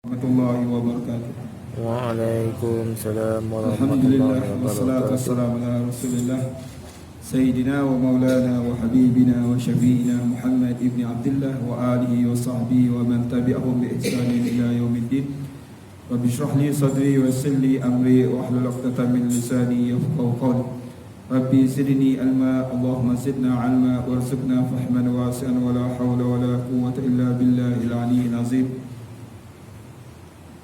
warahmatullahi wabarakatuh. Waalaikumsalam Alhamdulillah warahmatullahi wassalatu wabarakatuh. wassalamu ala Rasulillah Sayyidina wa maulana wa habibina wa syafi'ina Muhammad ibn Abdullah wa alihi wa sahbihi wa man tabi'ahum bi ihsanin ila yaumiddin. Rabbi shrah li sadri wa yassir li amri wa hlul 'uqdatam min lisani yafqahu qawli. Rabbi zidni ilma, Allahumma zidna ilma warzuqna fahman wasi'an wa la hawla wa la quwwata illa billahil aliyyil azim.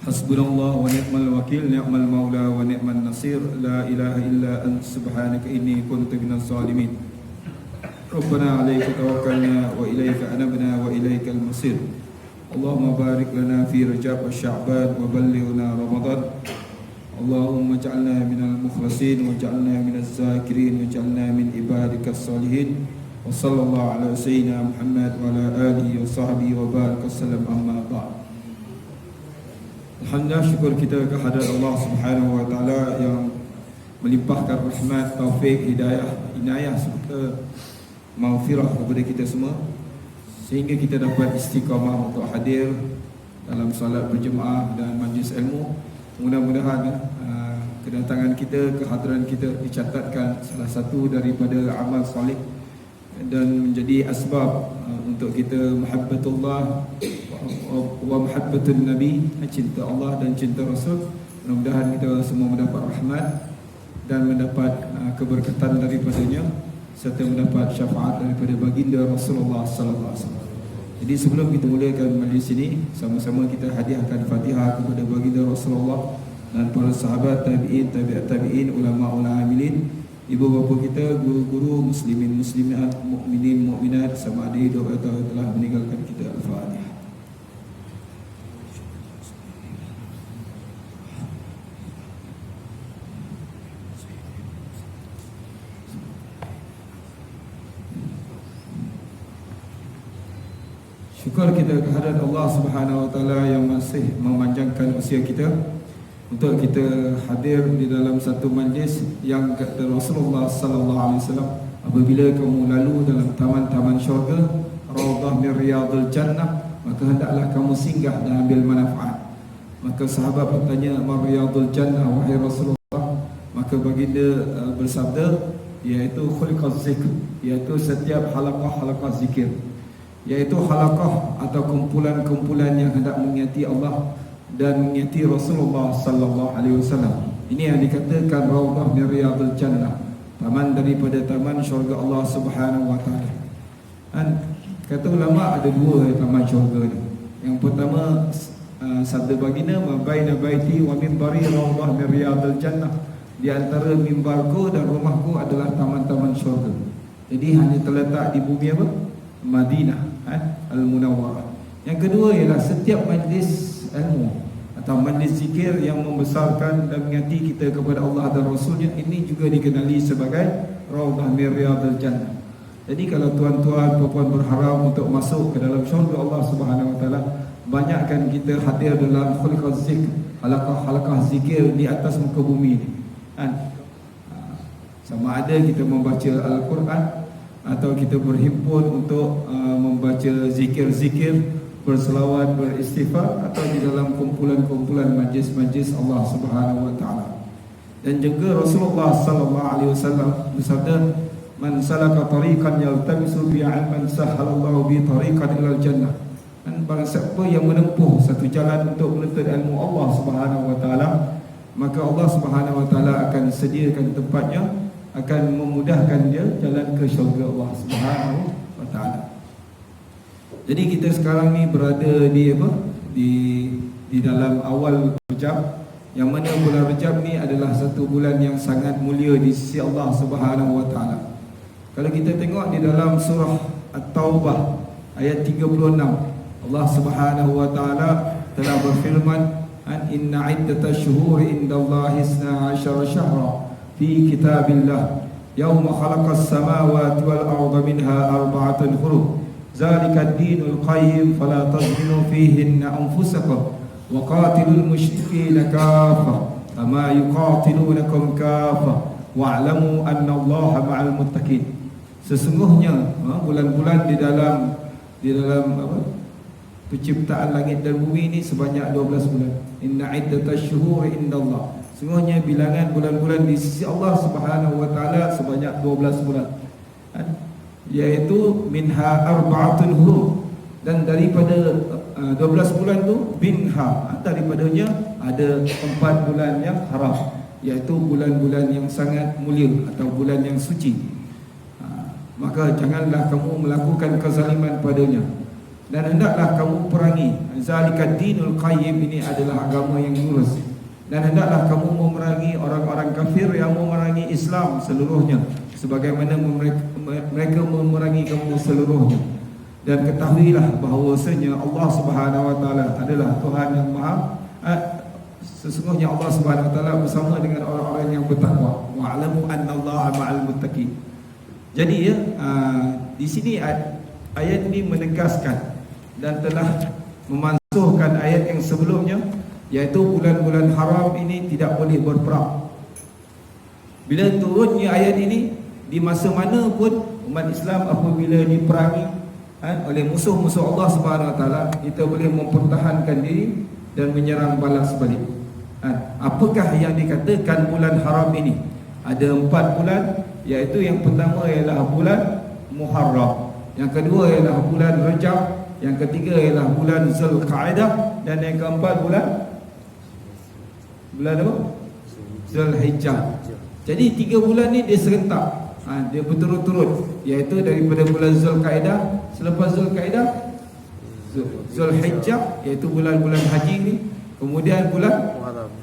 Hasbunallah wa ni'mal wakil, ni'mal maula wa ni'man nasir, la ilaha illa anta subhanaka inni kuntu minaz zalimin. Rabbana 'alaika tawakkalna wa ilaika anabna wa ilaikal masir. Allahumma barik lana fi Rajab wa Sya'ban wa ballighna Ramadan. Allahumma ij'alna minal mukhlasin wa ij'alna minaz zakirin wa ij'alna min ibadikas salihin. Wa sallallahu ala sayyidina Muhammad wa ala alihi wa sahbihi wa baraka sallam, amma ba'd. Alhamdulillah, syukur kita kehadrat Allah Subhanahu wa taala yang melimpahkan rahmat, taufik, hidayah, inayah serta maghfirah kepada kita semua sehingga kita dapat istiqamah untuk hadir dalam solat berjemaah dan majlis ilmu. Mudah-mudahan kedatangan kita, kehadiran kita dicatatkan salah satu daripada amal soleh dan menjadi asbab untuk kita mahabbatullah wa mahabbatun Nabi, cinta Allah dan cinta Rasul. Mudah-mudahan kita semua mendapat rahmat dan mendapat keberkatan daripadanya serta mendapat syafaat daripada baginda Rasulullah sallallahu alaihi wasallam. Jadi sebelum kita mulakan majlis ini, sama-sama kita hadiahkan Fatihah kepada baginda Rasulullah dan para sahabat, tabi'in, tabi'at tabi'in, ulama-ulama amilin, ibu bapa kita, guru-guru, muslimin, muslimat, mukminin, mukminat sama ada hidup atau telah meninggalkan kita. Al-Fatihah. Syukur kita kehadrat Allah Subhanahu wa taala yang masih memanjangkan usia kita untuk kita hadir di dalam satu majlis yang kata Rasulullah sallallahu alaihi wasallam, apabila kamu lalu dalam taman-taman syurga, raudhah min riyadil jannah, maka hendaklah kamu singgah dan ambil manfaat. Maka sahabat bertanya, ma riyadil jannah wahai Rasulullah? Maka baginda bersabda, iaitu khuliqaz zikr, iaitu setiap halaqah-halaqah zikir, iaitu halaqah atau kumpulan-kumpulan yang hendak mengingati Allah dan mengingati Rasulullah sallallahu alaihi wasallam. Ini yang dikatakan raudhah min riyadil jannah, taman daripada taman syurga Allah Subhanahu wa taala. Dan kata ulama ada dua taman syurga ni. Yang pertama sabda baginda, ma baina baiti wa minbari raudhah min riyadil jannah, di antara mimbarku dan rumahku adalah taman-taman syurga. Jadi hanya terletak di bumi apa? Madinah, Al-Munawwarah. Yang kedua ialah setiap majlis ilmu atau majlis zikir yang membesarkan dan mengingati kita kepada Allah dan Rasulnya, ini juga dikenali sebagai raudhah min riyadil jannah. Jadi kalau tuan-tuan puan-puan berharap untuk masuk ke dalam syurga Allah Subhanahu wa taala, banyakkan kita hadir dalam khuliqaz zikr, halaqah-halaqah zikir di atas muka bumi ini. Sama ada kita membaca Al-Quran atau kita berhimpun untuk membaca zikir-zikir, berselawat, beristighfar, atau di dalam kumpulan-kumpulan majlis-majlis Allah Subhanahu wa taala. Dan juga Rasulullah sallallahu alaihi wasallam bersabda, man salaka tariqan yaltamisu bihi 'ilman sahhalallahu bi tariqan ilal jannah. Dan barang siapa yang menempuh satu jalan untuk menuntut ilmu Allah Subhanahu wa taala, maka Allah Subhanahu wa taala akan sediakan tempatnya, akan memudahkan dia jalan ke syurga Allah Subhanahu wa taala. Jadi kita sekarang ni berada di apa? Di dalam awal Rajab, yang mana bulan Rajab ni adalah satu bulan yang sangat mulia di sisi Allah Subhanahu wa taala. Kalau kita tengok di dalam surah At-Taubah ayat 36, Allah Subhanahu wa taala telah berfirman, inna iddatash shuhuri indallahi 12 syahra fi kitabillah yauma khalaqas samawati wal arda minha arba'atun hurum zalika ad-dinul qayyim fala tazlimu fihinna anfusakum wa qatilul musyrikeena kaffah kama yuqatilunakum kaffah wa'lamu anna Allaha ma'al muttaqin. Sesungguhnya bulan-bulan di dalam penciptaan langit dan bumi ini sebanyak 12 bulan. Inna iddatash syuhuri indallah, sungguhnya bilangan bulan-bulan di sisi Allah Subhanahu wa taala sebanyak 12 bulan. Yaitu minha arba'atun hurum, dan daripada 12 bulan tu binha, daripadanya ada 4 bulan yang haram, iaitu bulan-bulan yang sangat mulia atau bulan yang suci. Maka janganlah kamu melakukan kezaliman padanya, dan hendaklah kamu perangi. Zalikad dinul qayyim, ini adalah agama yang lurus. Dan hendaklah kamu memerangi orang-orang kafir yang memerangi Islam seluruhnya, sebagaimana mereka memerangi kamu seluruhnya. Dan ketahuilah bahawasanya Allah Subhanahu wa taala adalah Tuhan yang Maha, sesungguhnya Allah Subhanahu wa taala bersama dengan orang-orang yang bertakwa. Wa'lamu annallaha ma'al muttaqin. Jadi ya, di sini ayat ini menegaskan dan telah memansuhkan ayat yang sebelumnya, yaitu bulan-bulan haram ini tidak boleh berperang. Bila turunnya ayat ini, di masa mana pun umat Islam apabila diperangi oleh musuh-musuh Allah Subhanahu wa taala, kita boleh mempertahankan diri dan menyerang balas balik. Apakah yang dikatakan bulan haram ini? Ada 4 bulan, iaitu yang pertama ialah bulan Muharram, yang kedua ialah bulan Rajab, yang ketiga ialah bulan Zulqa'dah, dan yang keempat bulan apa? Zulhijjah. Jadi 3 bulan ni dia serentak, dia berturut-turut, iaitu daripada bulan Zulqa'dah, selepas Zulqa'dah Zulhijjah, iaitu bulan-bulan haji ni, kemudian bulan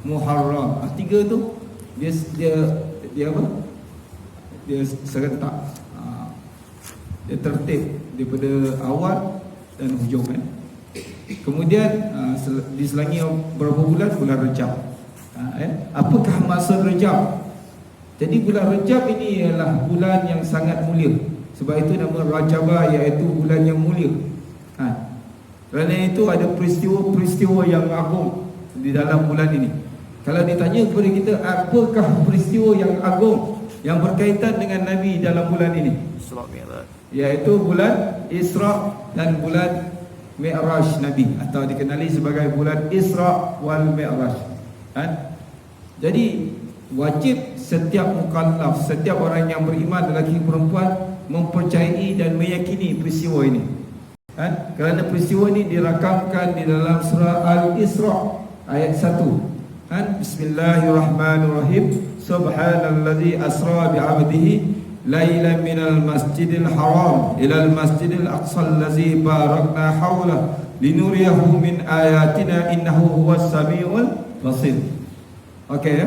Muharram. 3 tu dia apa? Dia serentak, dia tertib daripada awal dan hujung Kemudian diselangi berapa bulan? Bulan Rajab. Apakah maksud Rajab? Jadi bulan Rajab ini ialah bulan yang sangat mulia. Sebab itu nama Rajabah, iaitu bulan yang mulia. Kerana itu ada peristiwa-peristiwa yang agung di dalam bulan ini. Kalau ditanya kepada kita, apakah peristiwa yang agung yang berkaitan dengan Nabi dalam bulan ini? Isra Mi'raj, iaitu bulan Isra dan bulan Mi'raj Nabi, atau dikenali sebagai bulan Isra wal Mi'raj. Jadi wajib setiap mukallaf, setiap orang yang beriman, lelaki perempuan, mempercayai dan meyakini peristiwa ini. Kerana peristiwa ini dirakamkan di dalam surah Al-Isra ayat 1. Bismillahirrahmanirrahim. Subhanalladzi asra bi'abdihi lailan minal masjidil haram ilal masjidil aqsal ladzi barakna hawla linuriyahu min ayatina innahu huwas samiul basir. Okey ya.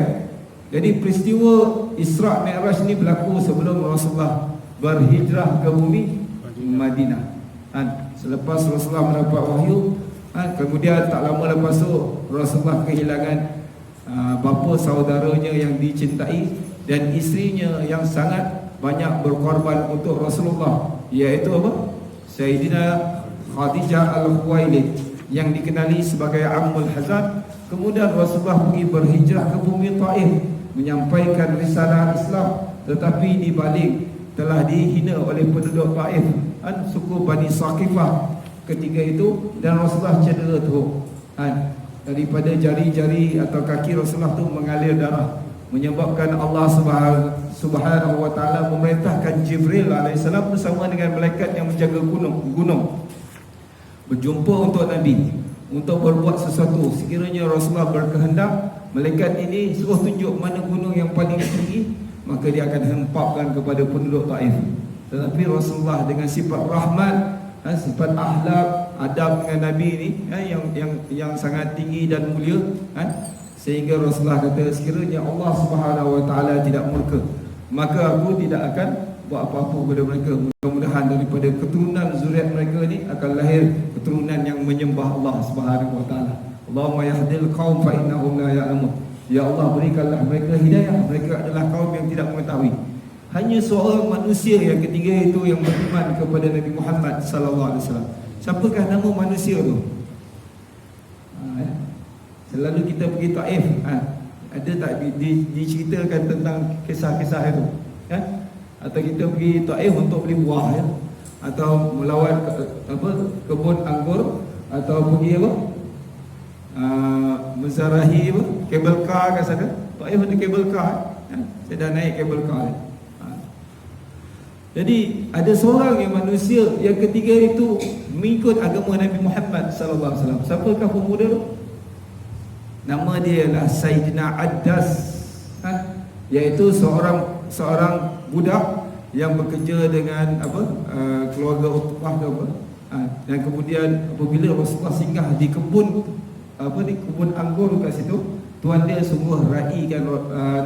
Jadi peristiwa Isra Mi'raj ni berlaku sebelum Rasulullah berhijrah ke bumi Madinah. Selepas Rasulullah mendapat wahyu, kemudian tak lama lepas tu Rasulullah kehilangan bapa saudaranya yang dicintai dan isterinya yang sangat banyak berkorban untuk Rasulullah, iaitu apa? Sayyidina Khadijah Al-Khuwailid, yang dikenali sebagai Ammul Hazan. Kemudian Rasulullah pergi berhijrah ke bumi Taif, menyampaikan risalah Islam, tetapi di balik telah dihina oleh penduduk Taif, suku Bani Saqifah ketika itu, dan Rasulullah cedera teruk. Daripada jari-jari atau kaki Rasulullah tu mengalir darah, menyebabkan Allah Subhanahu wa taala memerintahkan Jibril alaihissalam bersama dengan malaikat yang menjaga gunung berjumpa untuk Nabi, untuk berbuat sesuatu. Sekiranya Rasulullah berkehendak, malaikat ini suruh tunjuk mana gunung yang paling tinggi, maka dia akan hempapkan kepada penduduk Taif. Tetapi Rasulullah dengan sifat rahmat, sifat akhlak, adab dengan Nabi ni yang sangat tinggi dan mulia, sehingga Rasulullah kata, sekiranya Allah Subhanahu wa taala tidak murka, maka aku tidak akan buat apa-apa kepada mereka. Mudah-mudahan daripada keturunan zuriat mereka ni akan lahir keturunan yang menyembah Allah Subhanahu wa taala. Allahumma yahdil qaum fa innahum la ya'lamun. Ya Allah, berikanlah mereka hidayah, mereka adalah kaum yang tidak mengetahui. Hanya seorang manusia yang ketiga itu yang beriman kepada Nabi Muhammad sallallahu alaihi wasallam. Siapakah nama manusia tu? Selalu kita pergi Taif, ada tak diceritakan tentang kisah-kisah itu? Atau kita pergi Taif untuk beli buah, atau melawat kebun anggur atau pergi apa? Menzarahi apa? Kabel car kat sana. Taif ada kabel car. Saya dah naik kabel car. Jadi ada seorang yang manusia yang ketiga itu mengikut agama Nabi Muhammad sallallahu alaihi wasallam. Siapakah pemuda tu? Nama dia ialah Sayyidina Addas, iaitu seorang budak yang bekerja dengan keluarga Utbah ke apa. Dan kemudian apabila Rasulullah singgah di kebun kebun anggur kat situ, tuan dia sungguh raikan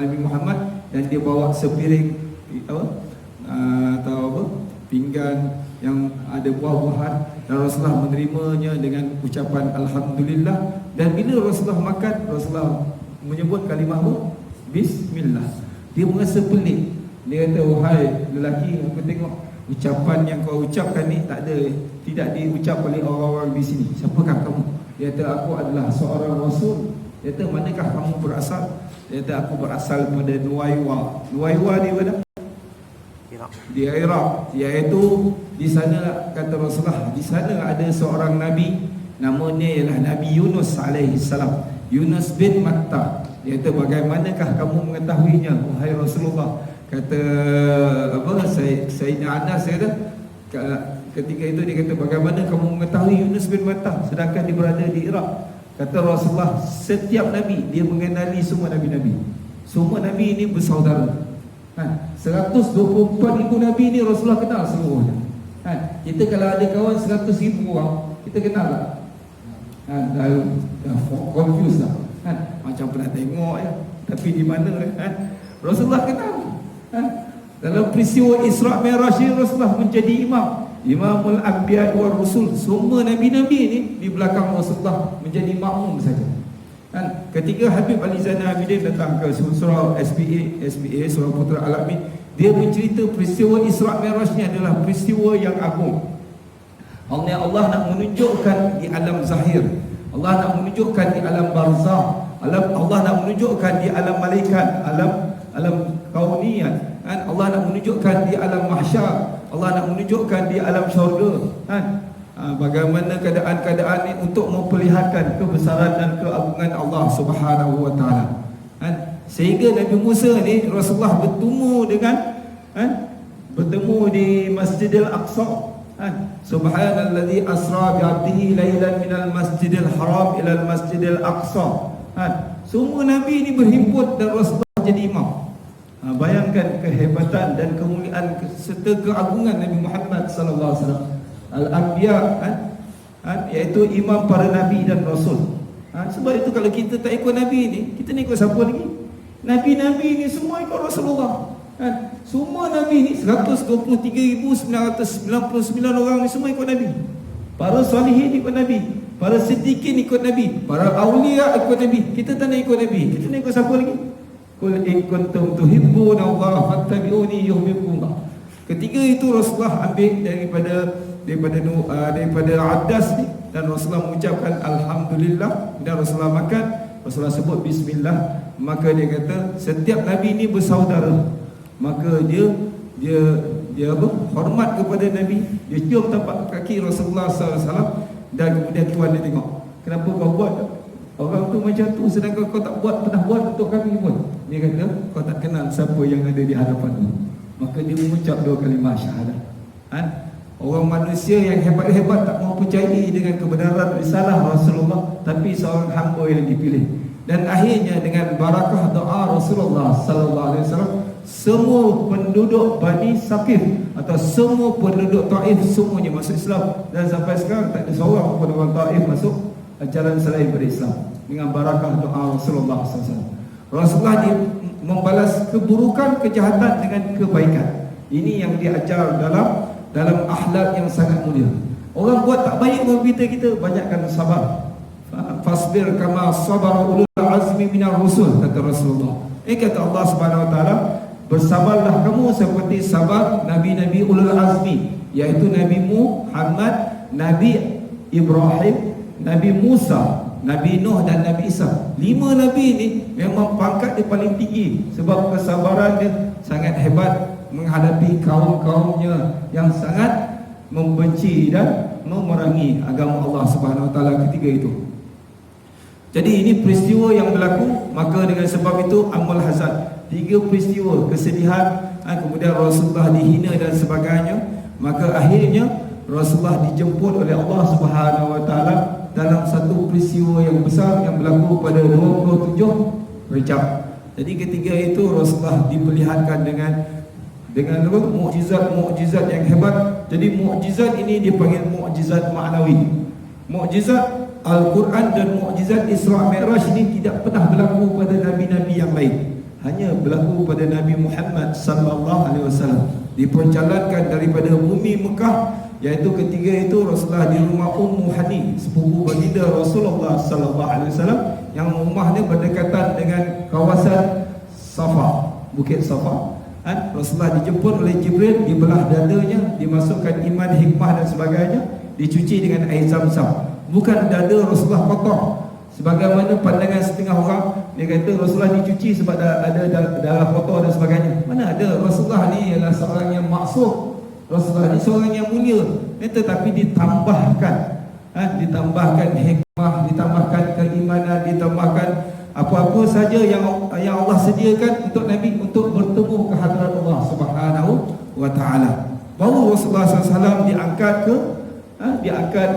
Nabi Muhammad dan dia bawa sepiring pinggan yang ada buah-buahan, dan Rasulullah menerimanya dengan ucapan Alhamdulillah. Dan bila Rasulullah makan, Rasulullah menyebut kalimah apa? Bismillah. Dia merasa pelik. Dia kata, wahai lelaki, aku tengok ucapan yang kau ucapkan ni tidak diucap oleh orang-orang di sini. Siapakah kamu? Dia kata, aku adalah seorang Rasul. Dia kata, manakah kamu berasal? Dia kata, aku berasal pada Nuwaiwa. Nuwaiwa di mana? Di Iraq. Iaitu di sana, kata Rasulullah, di sana ada seorang Nabi, namanya ialah Nabi Yunus alaihi salam, Yunus bin Matta. Dia kata, bagaimanakah kamu mengetahuinya, wahai Rasulullah? Kata Sayyidina Anas kata, ketika itu dia kata, bagaimana kamu mengetahui Yunus bin Matta sedangkan dia berada di Iraq? Kata Rasulullah, setiap Nabi dia mengenali semua Nabi-Nabi. Semua Nabi ini bersaudara. 124,000 Nabi ni Rasulullah kenal semuanya. Kita kalau ada kawan 100,000 orang, kita kenal tak? Dah confused lah. Macam pernah tengok ya, tapi di mana Rasulullah kenal. Dalam peristiwa Isra' Mi'raj ni, Rasulullah menjadi Imamul Anbiya wa Rasul. Semua Nabi-Nabi ni di belakang Rasulullah menjadi makmum saja. Ketika Habib Ali Zainal Abidin datang ke surau SBA Surau Putra Al-Amin, dia bercerita peristiwa Isra' Mi'raj ni adalah peristiwa yang agung. Allah nak menunjukkan di alam zahir, Allah nak menunjukkan di alam barzah, Allah nak menunjukkan di alam malaikat, alam kauniyat, Allah nak menunjukkan di alam mahsyar, Allah nak menunjukkan di alam syurga, bagaimana keadaan-keadaan ini untuk memperlihatkan kebesaran dan keagungan Allah Subhanahu wa taala. Sehingga Nabi Musa ni Rasulullah bertemu di Masjidil Aqsa. Subhanalladzi asra bi 'abdihi lailan minal masjidil haram ila al masjidil aqsa. Semua Nabi ini berhimpun dan Rasulullah jadi imam. Bayangkan kehebatan dan kemuliaan serta keagungan Nabi Muhammad sallallahu alaihi wasallam. Al-Anbiya, iaitu imam para Nabi dan Rasul. Sebab itu kalau kita tak ikut Nabi ni, kita ni ikut siapa lagi? Nabi-Nabi ni semua ikut Rasulullah. Semua Nabi ni 123,999 orang ni semua ikut Nabi. Para salihin ikut Nabi, para siddiqin ikut Nabi, para awliya ikut Nabi. Kita tak nak ikut Nabi, kita nak ikut siapa lagi? Qul in kuntum tuhibbuna Allah fattabi'uni yuhibbukumullah. Ketika itu Rasulullah ambil daripada Addas ni, dan Rasulullah mengucapkan Alhamdulillah, dan Rasulullah makan, Rasulullah sebut Bismillah. Maka dia kata setiap Nabi ni bersaudara. Maka dia hormat kepada Nabi. Dia cium tapak kaki Rasulullah SAW. Dan kemudian tuan dia tengok, kenapa kau buat orang tu macam tu sedangkan kau tak pernah buat untuk kami pun. Dia kata, kau tak kenal siapa yang ada di hadapan tu. Maka dia mengucap 2 kalimah syahadat. Orang manusia yang hebat-hebat tak mau percayai dengan kebenaran risalah Rasulullah, tapi seorang hamba yang dipilih. Dan akhirnya dengan barakah doa Rasulullah sallallahu alaihi wasallam, semua penduduk Bani Saqif atau semua penduduk Taif semuanya masuk Islam. Dan sampai sekarang tak ada seorang pun orang Taif masuk ajaran selain berislam dengan barakah doa Rasulullah sallallahu alaihi wasallam. Rasulullah membalas keburukan, kejahatan dengan kebaikan. Ini yang diajar dalam akhlak yang sangat mulia. Orang buat tak baik dengan kita banyakkan sabar. Fasbir kama sabara ulul azmi minar rusul, kata Rasulullah. Kata Allah Subhanahu wa taala, bersabarlah kamu seperti sabar nabi-nabi ulul azmi, iaitu Nabi Muhammad, Nabi Ibrahim, Nabi Musa, Nabi Nuh dan Nabi Isa. 5 nabi ni memang pangkat dia paling tinggi sebab kesabaran dia sangat hebat menghadapi kaum-kaumnya yang sangat membenci dan memerangi agama Allah Subhanahu Wa Taala ketiga itu. Jadi ini peristiwa yang berlaku, maka dengan sebab itu amal hazan, 3 peristiwa kesedihan, kemudian Rasulullah dihina dan sebagainya, maka akhirnya Rasulullah dijemput oleh Allah Subhanahu Wa Taala dalam satu peristiwa yang besar yang berlaku pada 27 Rejab. Jadi ketiga itu Rasulullah diperlihatkan dengan mukjizat yang hebat. Jadi mukjizat ini dipanggil mukjizat maknawi. Mukjizat Al-Quran dan mukjizat Isra' Mi'raj ini tidak pernah berlaku pada nabi-nabi yang lain. Hanya berlaku pada Nabi Muhammad sallallahu alaihi wasallam. Diperjalankan daripada bumi Mekah, iaitu ketiga itu Rasulullah di rumah Ummu Hani, sepupu baginda Rasulullah sallallahu alaihi wasallam, yang rumahnya berdekatan dengan kawasan Safa, Bukit Safa. Rasulullah dijemput oleh Jibril, dibelah dadanya, dimasukkan iman, hikmah dan sebagainya, dicuci dengan air Zam-Zam. Bukan dada Rasulullah kotor sebagaimana pandangan setengah orang. Dia kata Rasulullah dicuci sebab ada darah kotor dan sebagainya. Mana ada, Rasulullah ni ialah seorang yang maksum, Rasulullah ni seorang yang mulia. Tetapi ditambahkan hikmah, ditambahkan keimanan, ditambahkan apa-apa saja yang Allah sediakan untuk Nabi untuk bertemu ke hadirat Allah Subhanahu Wa Taala. Baru Rasulullah SAW diangkat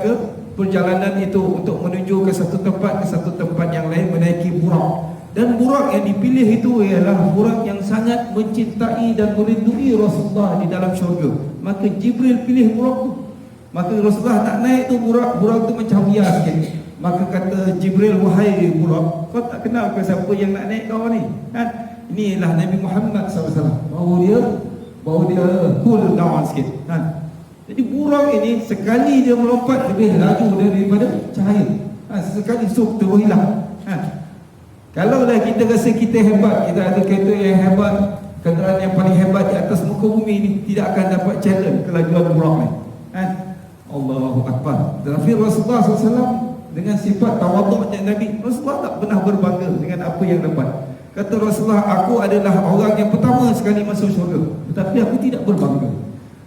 ke perjalanan itu untuk menuju ke satu tempat yang lain, menaiki burak. Dan burak yang dipilih itu ialah burak yang sangat mencintai dan merindui Rasulullah di dalam syurga. Maka Jibril pilih burak tu. Maka Rasulullah nak naik tu burak tu macam biar sikit. Maka kata Jibril, wahai burak, kau tak kenal ke siapa yang nak naik kau ni? Inilah Nabi Muhammad SAW. Baru dia cool down sikit. Jadi burak ini sekali dia melompat lebih laju daripada cahaya. Sekali terus hilang. Kalau lah kita rasa kita hebat, kita ada kereta yang hebat, kenderaan yang paling hebat di atas muka bumi ini, tidak akan dapat challenge kelajuan burak ni. Allahu Akbar. Tetapi Rasulullah SAW dengan sifat tawaduknya Nabi, Rasulullah tak pernah berbangga dengan apa yang dapat. Kata Rasulullah, aku adalah orang yang pertama sekali masuk syurga, tetapi aku tidak berbangga.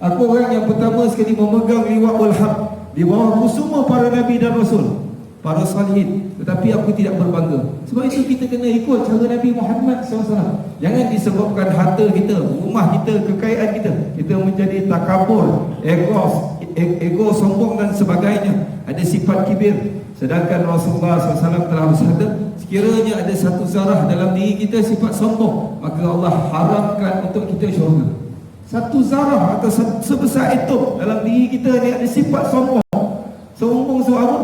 Aku orang yang pertama sekali memegang liwa'ul haq di bawah semua para nabi dan rasul, para salihin, tetapi aku tidak berbangga. Sebab itu kita kena ikut cara Nabi Muhammad SAW. Jangan disebabkan harta kita, rumah kita, kekayaan kita menjadi takabur, ego sombong dan sebagainya, ada sifat kibir. Sedangkan Rasulullah SAW telah bersabda, sekiranya ada satu zarah dalam diri kita sifat sombong, maka Allah haramkan untuk kita syurga. Satu zarah atau sebesar atom dalam diri kita ni ada sifat sombong. Sombong apa?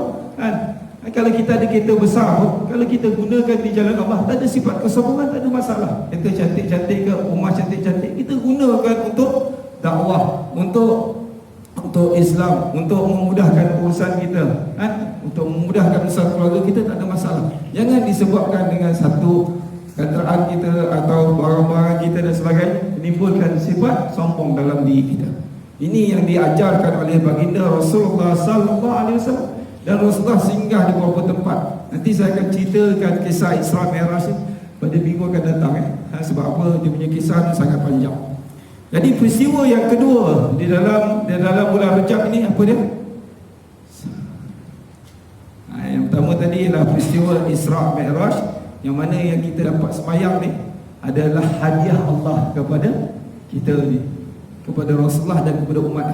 Kalau kita ada kereta besar, kalau kita gunakan di jalan Allah, tak ada sifat kesombongan, tak ada masalah. Kereta cantik-cantik ke, rumah cantik-cantik, kita gunakan untuk dakwah, untuk Islam, untuk memudahkan urusan kita, untuk memudahkan urusan keluarga kita, tak ada masalah. Jangan disebabkan dengan satu kenderaan kita atau barang-barang kita dan sebagainya menimbulkan sifat sombong dalam diri kita. Ini yang diajarkan oleh baginda Rasulullah sallallahu alaihi wasallam, dan Rasulullah singgah di beberapa tempat. Nanti saya akan ceritakan kisah Isra' Mi'raj pada minggu akan datang sebab apa, dia punya kisah itu sangat panjang. Jadi peristiwa yang kedua di dalam bulan Rejab ini apa dia? Yang pertama tadi ialah peristiwa Isra' Mi'raj, yang mana yang kita dapat semayang ni adalah hadiah Allah kepada kita ni, kepada Rasulullah dan kepada umat.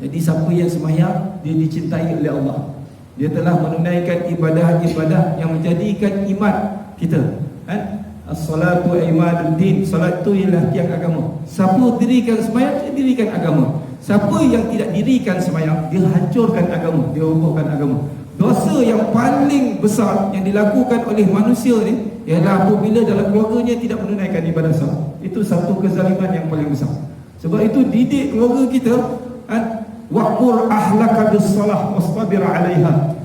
Jadi siapa yang semayang, dia dicintai oleh Allah. Dia telah menunaikan ibadah-ibadah yang menjadikan iman kita. As-salatu imaduddin. Salat itu ialah tiang agama. Siapa dirikan semayang, dia dirikan agama. Siapa yang tidak dirikan semayang, dia hancurkan agama, dia robohkan agama. Dosa yang paling besar yang dilakukan oleh manusia ni ialah apabila dalam keluarganya tidak menunaikan ibadah salat. Itu satu kezaliman yang paling besar. Sebab itu didik keluarga kita, wa'mur ahlaka bis-salah wastabir 'alaiha.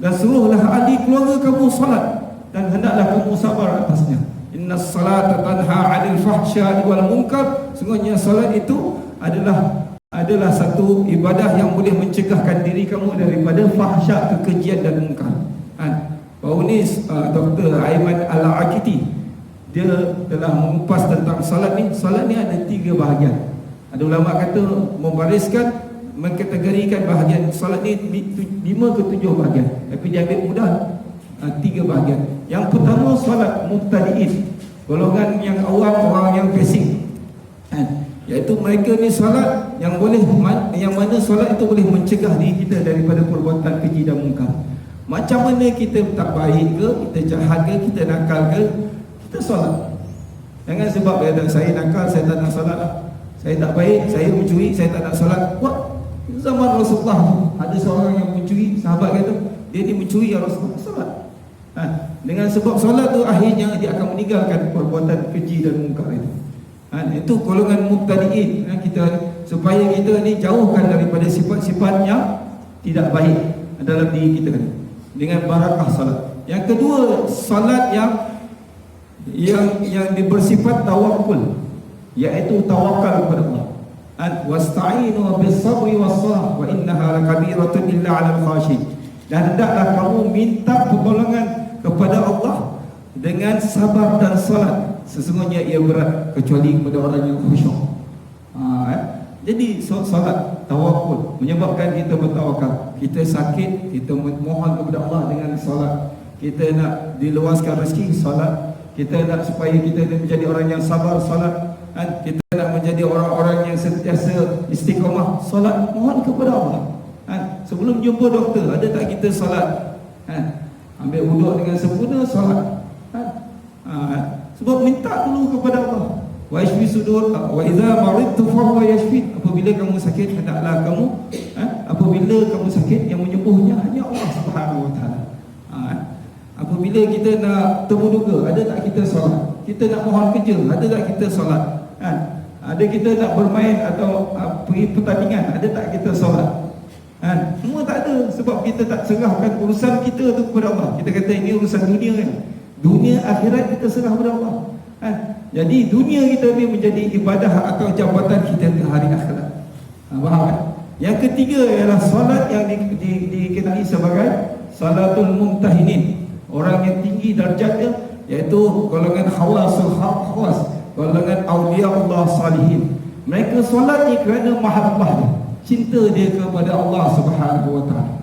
Dan suruhlah ahli keluarga kamu salat dan hendaklah kamu sabar atasnya. Innas salata tanha 'anil fahsya'i wal munkar. Sungguhnya salat itu adalah satu ibadah yang boleh mencegahkan diri kamu daripada fahsya, kekejian dan munkar. Baru ni Dr. Aiman Al-Aqiti dia telah mengupas tentang salat ni. Salat ni ada 3 bahagian. Ada ulama kata membariskan mengkategorikan bahagian solat ni 5 ke 7 bahagian, tapi dia ambil mudah 3 bahagian. Yang pertama solat mubtadi'in, golongan yang awam, orang yang basic, iaitu mereka ni solat yang boleh, yang mana solat itu boleh mencegah diri kita daripada perbuatan keji dan mungkar. Macam mana kita tak baik ke, kita jahat ke, kita nakal ke, kita solat. Jangan sebab kata saya nakal, saya tak nak solat lah, saya tak baik, saya mencuri, saya tak nak solat. Wah, zaman Rasulullah ada seorang yang mencuri, sahabat kata dia ni mencuri, ya Rasulullah, solat. Dengan sebab solat tu akhirnya dia akan meninggalkan perbuatan keji dan mungkar itu. Itu golongan mubtadi'in. Kita, supaya kita ni jauhkan daripada sifat-sifat yang tidak baik dalam diri kita ni, dengan barakah salat. Yang kedua, salat yang bersifat tawakkul, iaitu tawakal kepada Allah. Wasta'inu bis-sabri was-salah wa innaha lakabiratun illa 'alal khashin. Dan hendaklah kamu minta pertolongan kepada Allah dengan sabar dan salat, sesungguhnya ia berat kecuali kepada orang yang khusyuk. Jadi salat tawakul menyebabkan kita bertawakal. Kita sakit, kita mohon kepada Allah dengan salat. Kita nak diluaskan rezeki, salat. Kita nak supaya kita menjadi orang yang sabar, salat. Kita nak menjadi orang-orang yang sentiasa istiqamah, salat. Mohon kepada Allah. Sebelum jumpa doktor, ada tak kita salat? Ambil wuduk dengan sempurna, salat. Sebab minta dulu kepada Allah. Wa yashfi sudur, wa idza maridtu fa huwa yashfi. Apabila kamu sakit, hendaklah kamu apabila kamu sakit, yang menyembuhnya hanya Allah Subhanahu wa taala. Apabila kita nak temu duka, ada tak kita solat? Kita nak mohon kerja, ada tak kita solat? Ada kita nak bermain atau pergi pertandingan, ada tak kita solat? Semua tak ada, sebab kita tak serahkan urusan kita tu kepada Allah. Kita kata ini urusan dunia kan. Dunia akhirat kita serah kepada Allah. Jadi dunia kita ni menjadi ibadah atau jabatan kita di hari akhirat. Faham kan? Yang ketiga ialah solat yang dikenali sebagai salatul mumtahinin, orang yang tinggi darjatnya, iaitu golongan khawasul khawas, golongan awliya Allah salihin. Mereka solat ni kerana mahabbah dia, cinta dia kepada Allah Subhanahu wa taala.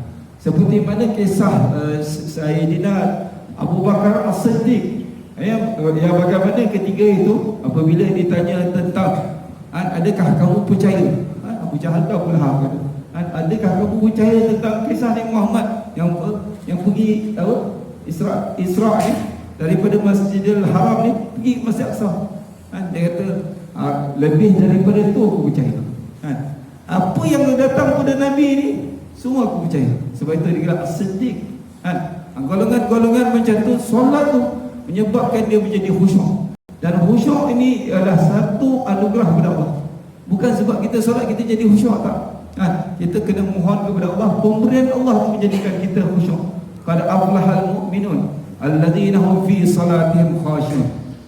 Seperti mana kisah Sayyidina Abu Bakar As-Siddiq, yang bagaimana ketika itu apabila ditanya tentang adakah kamu percaya, Abu Jahal tahu pula kata, adakah kamu percaya tentang kisah Nabi Muhammad yang pergi Isra ni, daripada Masjidil Haram ni pergi ke Masjid Aqsa. Dia kata lebih daripada itu aku percaya. Apa yang datang pada Nabi ni semua aku percaya. Sebab itu digelar As-Siddiq. Golongan-golongan macam tu, solat tu menyebabkan dia menjadi khusyuk. Dan khusyuk ini adalah satu anugerah kepada Allah. Bukan sebab kita solat kita jadi khusyuk, tak. Kita kena mohon kepada Allah, pemberian Allah itu menjadikan kita khusyuk. Qad aflahal mu'minun alladzina hum fi salatihim khashi'un.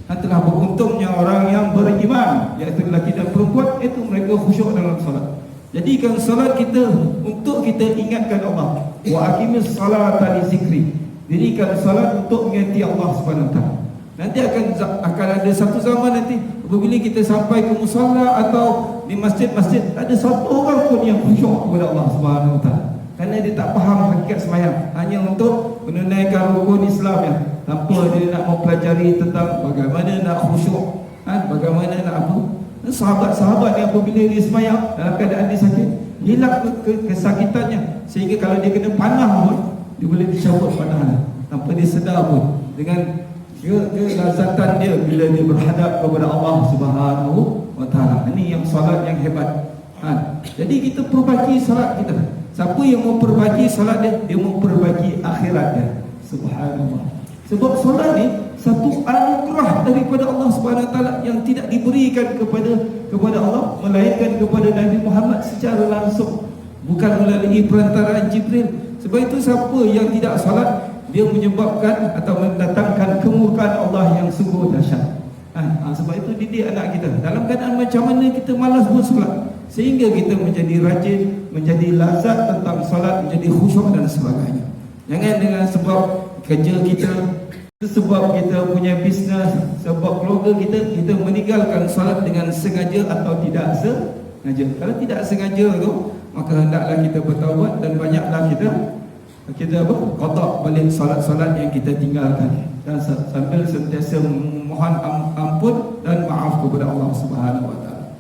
Telah beruntungnya orang yang beriman, iaitu lelaki dan perempuan, itu mereka khusyuk dalam solat. Jadikan solat kita untuk kita ingatkan Allah. Wa aqimis salata li zikri. Dirikan salat untuk mengingati Allah Subhanahu wa taala. Nanti akan ada satu zaman nanti apabila kita sampai ke musalla atau di masjid-masjid, tak ada satu orang pun yang khusyuk kepada Allah Subhanahu wa taala. Kerana dia tak faham hakikat sembahyang, hanya untuk menunaikan rukun Islam yang tanpa dia nak mempelajari tentang bagaimana nak khusyuk, bagaimana nak apa. Sahabat-sahabat yang apabila dia sembahyang dalam keadaan dia sakit, hilang kesakitannya, sehingga kalau dia kena panah pun dia boleh dicabut panahnya tanpa dia sedar pun, dengan kelazatan dia bila dia berhadap kepada Allah Subhanahu wa taala. Ini yang solat yang hebat. Jadi kita perbaiki solat kita. Siapa yang memperbaiki solat dia, dia memperbaiki akhirat dia. Subhanallah. Sebab solat ni satu anugerah daripada Allah Subhanahu wa taala yang tidak diberikan kepada Allah, melainkan kepada Nabi Muhammad secara langsung, bukan melalui perantaraan Jibril. Sebab itu siapa yang tidak salat, dia menyebabkan atau mendatangkan kemurkaan Allah yang sungguh dahsyat. Sebab itu didik anak kita dalam keadaan macam mana kita malas bersolat, sehingga kita menjadi rajin, menjadi lazat tentang solat, menjadi khusyuk dan sebagainya. Jangan dengan sebab kerja kita, sebab kita punya bisnes, sebab keluarga kita meninggalkan solat dengan sengaja atau tidak sengaja. Kalau tidak sengaja tu, maka hendaklah kita bertaubat dan banyaklah kita qada balik solat-solat yang kita tinggalkan, dan sambil sentiasa memohon ampun dan maaf kepada Allah Subhanahu wa taala.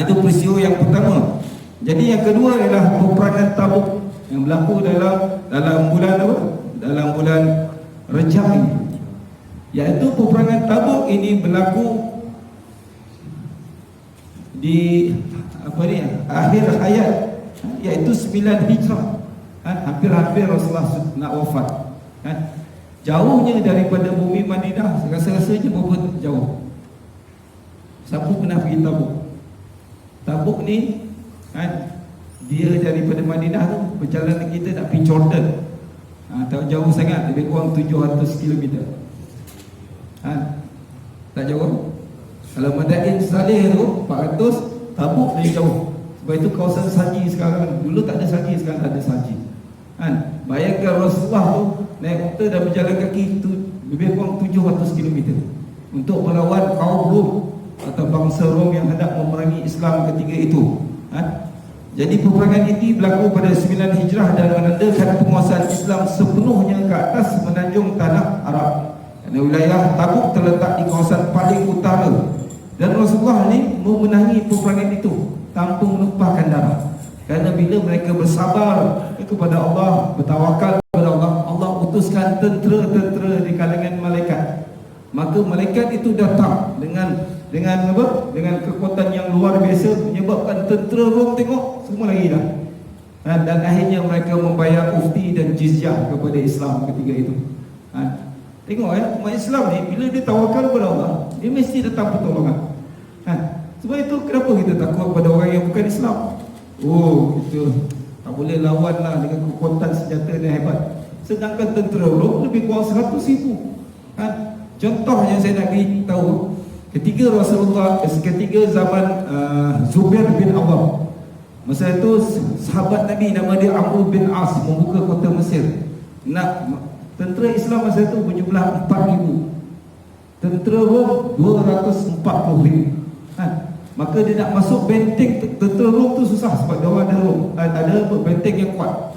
Itu peristiwa yang pertama. Jadi yang kedua ialah peperangan Tabuk yang berlaku dalam bulan apa? Dalam bulan Rejab ini. Iaitu peperangan Tabuk ini berlaku di akhir hayat, iaitu 9 Hijrah. Hampir-hampir Rasulullah nak wafat. Jauhnya daripada bumi Madinah, rasa-rasanya berapa jauh. Siapa pernah pergi Tabuk? Tabuk ni dia daripada Madinah tu, perjalanan kita nak pergi Jordan. Tak jauh sangat, lebih kurang 700 km. Tak jauh. Kalau Madain Saleh tu 400, Tabuk lagi jauh. Sebab itu kawasan salji sekarang. Dulu tak ada salji, sekarang ada salji. Bayangkan Rasulullah tu naik unta dan berjalan kaki tu lebih kurang 700 km untuk melawan kaum Rom atau bangsa Rom yang hendak memerangi Islam ketika itu. Jadi peperangan ini berlaku pada 9 Hijrah dan menandakan penguasaan Islam sepenuhnya ke atas menanjung tanah Arab. Kerana wilayah Tabuk terletak di kawasan paling utara, dan Rasulullah ni memenangi peperangan itu tanpa menumpahkan darah. Kerana bila mereka bersabar kepada Allah, bertawakal kepada Allah, Allah utuskan tentera-tentera di kalangan malaikat. Maka malaikat itu datang dengan apa? Dengan kekuatan yang luar biasa, menyebabkan tentera Rom tengok semua lagi dah. Dan akhirnya mereka membayar ufti dan jizyah kepada Islam ketika itu. Tengok umat Islam ni bila dia tawakal kepada Allah, dia mesti datang pertolongan. Sebab itu kenapa kita takut pada orang yang bukan Islam? Itu tak boleh lawan lah dengan kekuatan senjata yang hebat. Sedangkan tentera Rom lebih kurang 100,000. Contoh yang saya nak beritahu, ketika zaman Zubair bin Awam, masa itu sahabat Nabi nama dia Amr bin As membuka kota Mesir. Tentera Islam masa itu berjumlah 4,000, tentera Rom 240,000. Maka dia nak masuk benteng tentera Rom tu susah, sebab dia ada benteng yang kuat.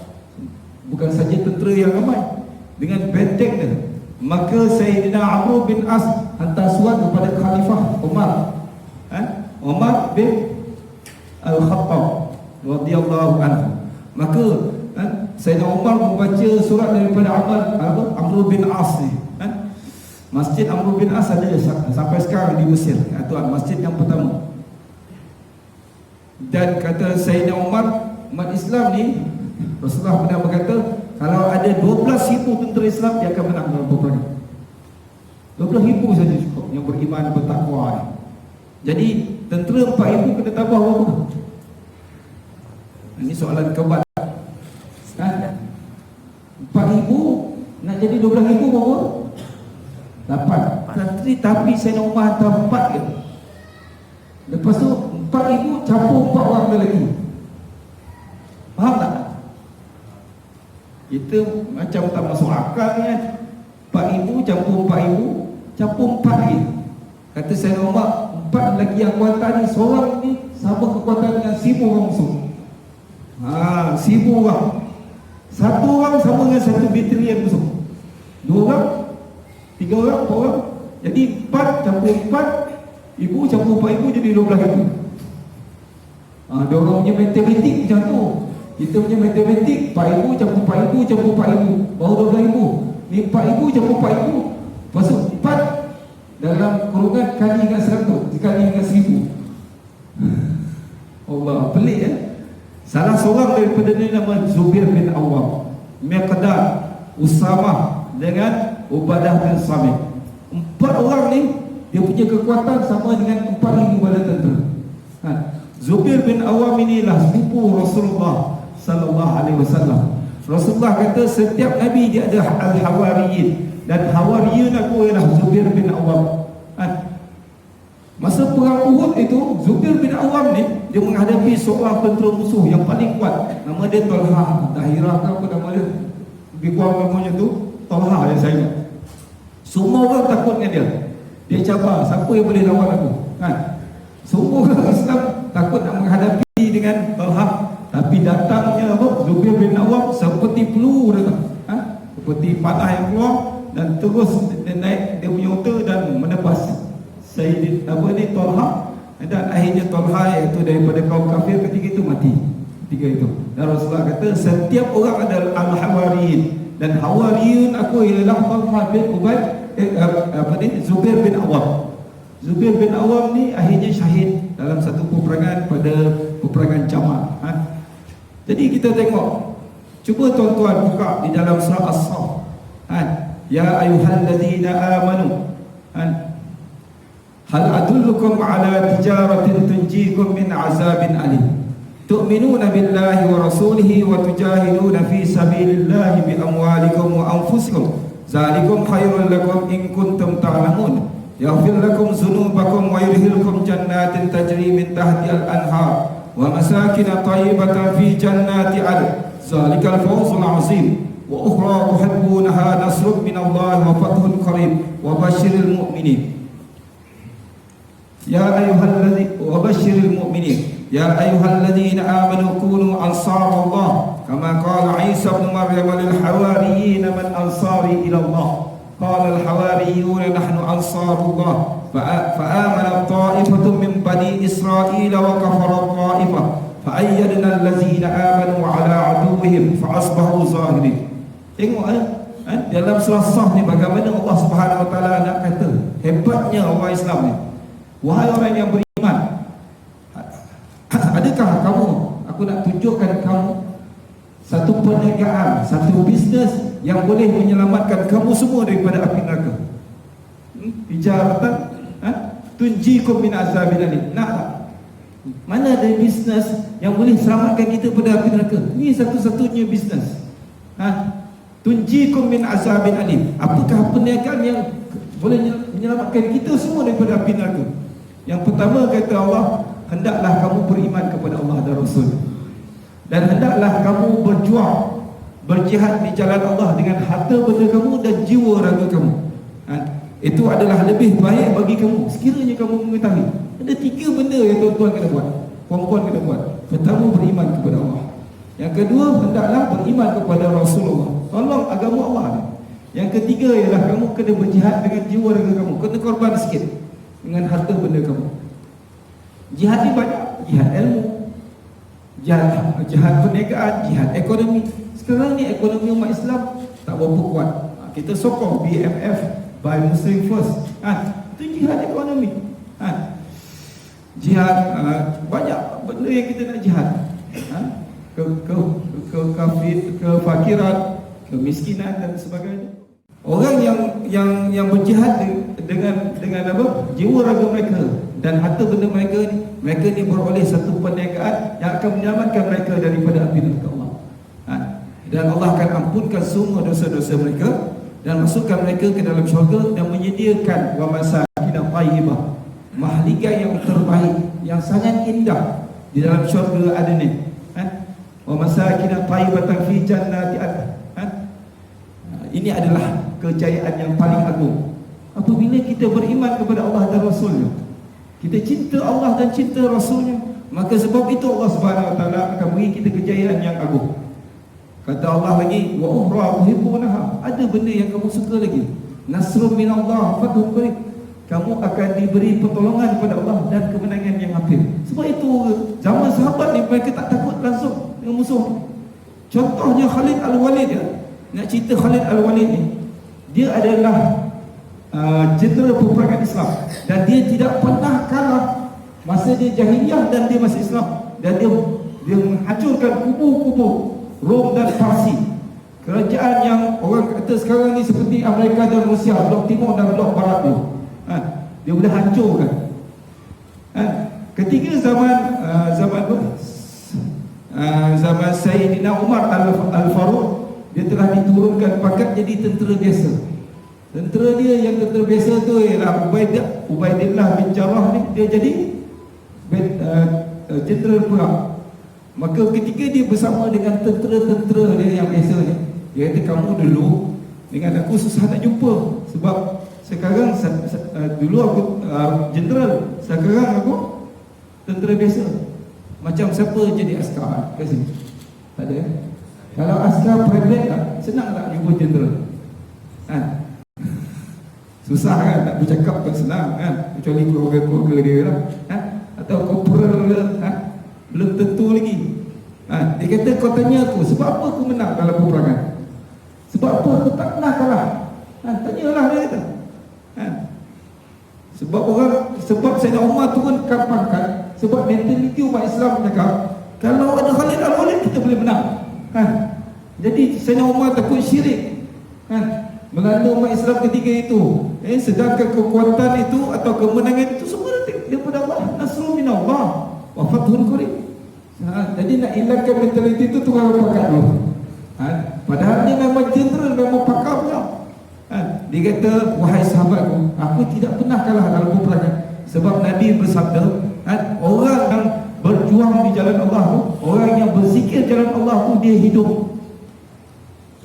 Bukan saja tentera yang ramai, dengan benteng dia. Maka Sayyidina Amr bin As hantar surat kepada Khalifah Umar bin Al-Khattab radhiyallahu anhu. Maka Sayyidina Umar membaca surat daripada Amr bin As ni. Masjid Amr bin As ada sampai sekarang di Mesir. Itu masjid yang pertama. Dan kata Sayyidina Umar, umat Islam ni, Rasulullah pernah berkata, kalau ada 12,000 tentera Islam, dia akan menang dalam peperangan. 12,000 saja cukup yang beriman, bertakwa ni. Jadi tentera 4,000 kena tambah berapa? Ini soalan kebat. 4,000 nak jadi 12,000 berapa? 8. Tapi Sayyidina Umar hantar 4 je. Lepas tu 4,000 campur 4 orang lagi. Faham tak? Kita macam tak masuk akal ni kan. 4,000 campur 4,000 campur 4 lagi. Kata Sayyidina Umar, 4 lagi yang kuatan ni, seorang ni sama kekuatan dengan 1,000 orang musuh. 1,000 orang. 1 orang sama dengan 1 batalion musuh. 2 orang, 3 orang, 4 orang. Jadi 4 campur 4,000 campur 4,000 jadi 12,000. Dia orang punya matematik macam tu. Kita punya matematik 4,000 campur 4,000 campur 4,000 baru 12,000. Ni 4,000 campur 4,000, lepas tu 4 dalam kurungan kali dengan 100 dikali dengan 1,000. Allah, pelik ya. Salah seorang daripada ni nama Zubair bin Awam, Miqdad, Usamah dengan Ubadah bin Samit. 4 orang ni dia punya kekuatan sama dengan 4,000 bala tentera. Zubair bin Awam inilah sepupu Rasulullah sallallahu alaihi wasallam. Rasulullah kata setiap nabi dia ada al-hawariyin, dan hawariyun aku ialah Zubair bin Awam. Masa perang Uhud itu, Zubair bin Awam ni dia menghadapi seorang tentera musuh yang paling kuat. Nama dia Talha, Dahirah ke apa nama dia, lebih kurang namanya tu Talha yang saya. Semua orang takut dengan dia. Dia cabar, siapa yang boleh lawan aku? Semua orang Islam takut nak menghadapi dengan Talha Tapi datangnya Zubair bin Awam seperti peluru datang, seperti panah yang keluar, dan terus dia naik dia punya unta dan menebas Sayyid Talha, dan akhirnya Talha iaitu daripada kaum kafir ketika itu mati. Tiga itu. Dan Rasulullah kata setiap orang adalah al-hawariyin, dan hawariyun aku ialah Talha bin Zubair bin Awam. Zubair bin Awam ni akhirnya syahid dalam satu peperangan pada peperangan Jamal. Jadi kita tengok, cuba tuan-tuan buka di dalam surah As-Saff. Ya ayyuhalladzina amanu, hal adullukum ala tijaratin tunjikum min azabin alim. Tu'minuna billahi wa rasulihi wa tujahiduna fi sabilillahi bi amwalikum wa anfusikum. Zalikum khairul lakum in kuntum ta'lamun. Yaghfir lakum dzunubakum wa yudkhilkum jannatin tajri min tahtiha al-anhar wa masakin thayyibatan fi jannati 'adn. Zalikal fawzul 'azim. Wa ukhra tuhibbunaha nasrun minallahi wa fathun qarib wa basyiril mu'minin. Ya ayyuhalladzina wa basyiril mu'minin. Ya ayyuhalladzina amanu kunu ansarallah kama qala Isa ibn Maryam lil hawariyin man ansari ila Allah. Qala al hawariyun nahnu ansarullah fa amana ta'ifatun min bani Israil wa kafara ta'ifah fa ayyadna allazina amanu ala aduwwihim fa asbahu zahirin. Tengok dalam surah Saf ni bagaimana Allah Subhanahu wa taala nak kata hebatnya orang Islam ni. Wahai orang yang beriman, adakah kamu, aku nak tunjukkan kamu satu perniagaan, satu bisnes yang boleh menyelamatkan kamu semua daripada api neraka. Tijaratan tunjikum min azabin alim. Nak tak? Mana ada bisnes yang boleh selamatkan kita pada api neraka? Ini satu-satunya bisnes. Tunjikum min azabin alim. Apakah perniagaan yang boleh menyelamatkan kita semua daripada api neraka? Yang pertama kata Allah, hendaklah kamu beriman kepada Allah dan Rasul, dan hendaklah kamu berjuang, berjihad di jalan Allah dengan harta benda kamu dan jiwa raga kamu. Itu adalah lebih baik bagi kamu sekiranya kamu mengetahui. Ada tiga benda yang tuan-tuan kena buat, puan-puan kena buat. Pertama, beriman kepada Allah. Yang kedua, hendaklah beriman kepada Rasulullah, tolong agama Allah ni. Yang ketiga ialah kamu kena berjihad dengan jiwa raga kamu, kena korban sikit dengan harta benda kamu. Jihad ni banyak, jihad ilmu, jihad perniagaan, jihad ekonomi. Sekarang ni ekonomi umat Islam tak berapa kuat. Kita sokong BMF, Buy Muslim First. Itu jihad ekonomi. Jihad banyak benda yang kita nak jihad. Kefakiran, kemiskinan dan sebagainya. Orang yang berjihad dengan apa? Jiwa raga mereka dan harta benda mereka ni beroleh satu perniagaan yang akan menyelamatkan mereka daripada api neraka Allah. Dan Allah akan ampunkan semua dosa-dosa mereka dan masukkan mereka ke dalam syurga dan menyediakan wa masakin thayyibah, mahligai yang terbaik yang sangat indah di dalam syurga Adn. Wa masakin thayyibatan fi jannati adn. Ini adalah kejayaan yang paling agung. Apabila kita beriman kepada Allah dan Rasulnya, kita cinta Allah dan cinta Rasulnya, maka sebab itu Allah Subhanahu wa taala akan beri kita kejayaan yang agung. Kata Allah lagi, wa ukhra tuhibbunaha, ada benda yang kamu suka lagi. Nasrun minallah fathun qarib, kamu akan diberi pertolongan kepada Allah dan kemenangan yang hampir. Sebab itu zaman sahabat ni mereka tak takut langsung dengan musuh. Contohnya Khalid Al-Walid ya. Nak cerita Khalid Al-Walid ni, dia adalah jenderal peperangan Islam dan dia tidak pernah kalah masa dia jahiliyah dan dia masih Islam, dan dia menghancurkan kubu-kubu Rom dan Parsi, kerajaan yang orang kata sekarang ni seperti Amerika dan Rusia, blok timur dan blok barat tu. Dia boleh hancurkan. Ketika zaman Sayyidina Umar Al-Faruq, dia telah diturunkan pangkat jadi tentera biasa. Tentera dia yang tentera biasa tu ialah Ubaidillah bin Jarrah ni, dia jadi jenderal perang. Maka ketika dia bersama dengan tentera-tentera dia yang biasa ni, dia kata, kamu dulu dengan aku susah nak jumpa, sebab sekarang dulu aku jenderal, sekarang aku tentera biasa. Macam siapa jadi askar kat sini? Tak ada. Kalau askar private tak, senang tak jumpa jentera? Susah kan, nak bercakap kan senang kan, kecuali keluarga-keluarga dia lah, atau corporal belum tentu lagi. Dia kata, kau tanya aku sebab apa aku menang dalam peperangan, sebab apa aku tak pernah kalah. Tanyalah, dia kata. Sebab Sayyidina Umar turunkan pangkat, sebab mentaliti umat Islam cakap kalau ada Khalid Al-Walid kita boleh menang. Jadi Sayyidina Umar takut syirik, melanda umat Islam ketika itu. Sedangkan kekuatan itu atau kemenangan itu semua daripada Allah. Nasrul minallah wa fathun qarib. Jadi nak hilangkan mentaliti itu tukar pakat dulu. Padahal dia memang general, memang pakar punya. Dia kata, wahai sahabatku, aku tidak pernah kalah dalam peperangan. Sebab Nabi bersabda, orang yang berjuang di jalan Allah tu, orang yang berzikir jalan Allah tu, dia hidup.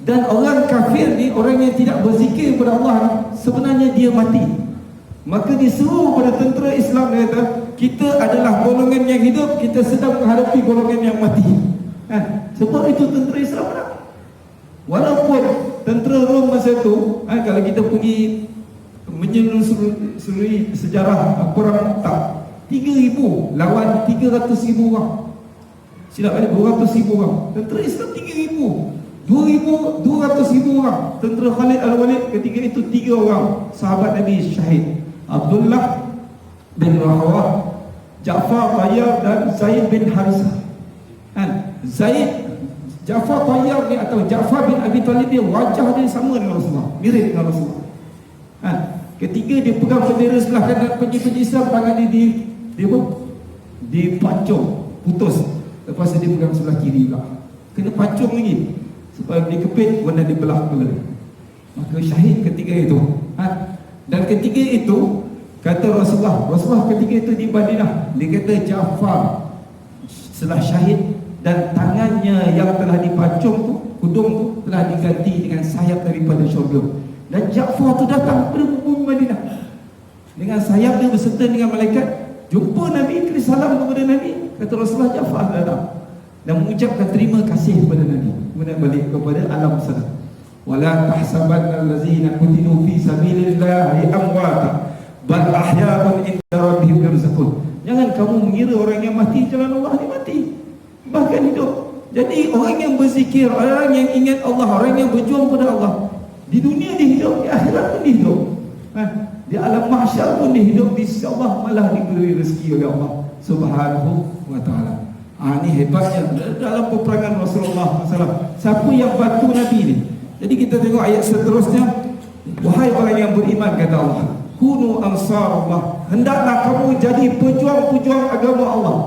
Dan orang kafir ni, orang yang tidak berzikir kepada Allah, sebenarnya dia mati. Maka disuruh pada tentera Islam, dia kata, kita adalah golongan yang hidup, kita sedang menghadapi golongan yang mati. Sebab itu tentera Islam menang. Walaupun tentera Rom masa tu, kalau kita pergi menyelusuri sejarah perang Mu'tah, 3,000 lawan 300,000 orang. Silap ada 200,000 orang. Tentera Islam 3,000, 2,200,000 orang. Tentera Khalid Al-Walid ketika itu 3 orang sahabat Nabi syahid, Abdullah bin Rawah, Ja'far Tayyar dan Zaid bin Harisah. Ja'far Tayyar ni atau Ja'far bin Abi Talib dia, wajah dia sama dengan Rasulullah, mirip dengan Rasulullah. Ketika dia pegang bendera sebelah kanan penji-penji Islam, tangan dia dipancung, putus. Lepas dia pegang sebelah kiri pula, kena pancung lagi supaya dia kepit, kemudian dia belah kepala. Maka syahid ketika itu. Dan ketika itu kata Rasulullah ketika itu di Madinah, dia kata Ja'far setelah syahid dan tangannya yang telah dipancung tu, hudung tu telah diganti dengan sayap daripada syurga. Dan Ja'far tu datang pada bumi Madinah dengan sayap dia berserta dengan malaikat, jumpa Nabi, kirim salam kepada Nabi. Kata Rasulullah, Ja'far datang dan mengucapkan terima kasih kepada Nabi, kemudian balik kepada alam sana. Wala tahsabanna allazina qutilu fi sabilillahi amwata bal ahya'un inda rabbihim yurzaqun. Jangan kamu mengira orang yang mati jalan Allah ni mati, bahkan hidup. Jadi orang yang berzikir, orang yang ingat Allah, orang yang berjuang pada Allah, di dunia dia hidup, di akhirat pun dia hidup, di alam mahsyar pun dia hidup. Di sisi Allah malah diberi rezeki oleh Allah Subhanahu wa ta'ala. Ini hebatnya dalam peperangan Rasulullah SAW. Siapa yang bantu Nabi ni? Jadi kita tengok ayat seterusnya. Wahai orang yang beriman, kata Allah, kunu ansar Allah, hendaklah kamu jadi pejuang-pejuang agama Allah.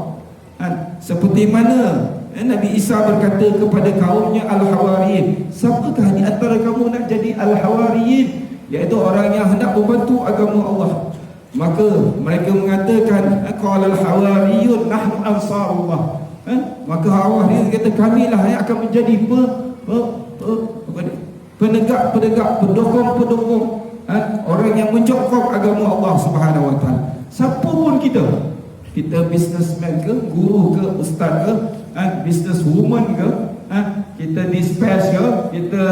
Seperti mana Nabi Isa berkata kepada kaumnya Al-Hawariyin, siapakah di antara kamu nak jadi Al-Hawariyin, iaitu orang yang hendak membantu agama Allah? Maka mereka mengatakan, qala al-hawariyun nahnu ansarullah. Maka Hawariyin kata, kamilah yang akan menjadi penegak-penegak, pendokong-pendokong, orang yang menyokong agama Allah Subhanahu wa taala. Siapa pun kita businessman ke, guru ke, ustaz ke, business woman ke, kita dispatch ke, kita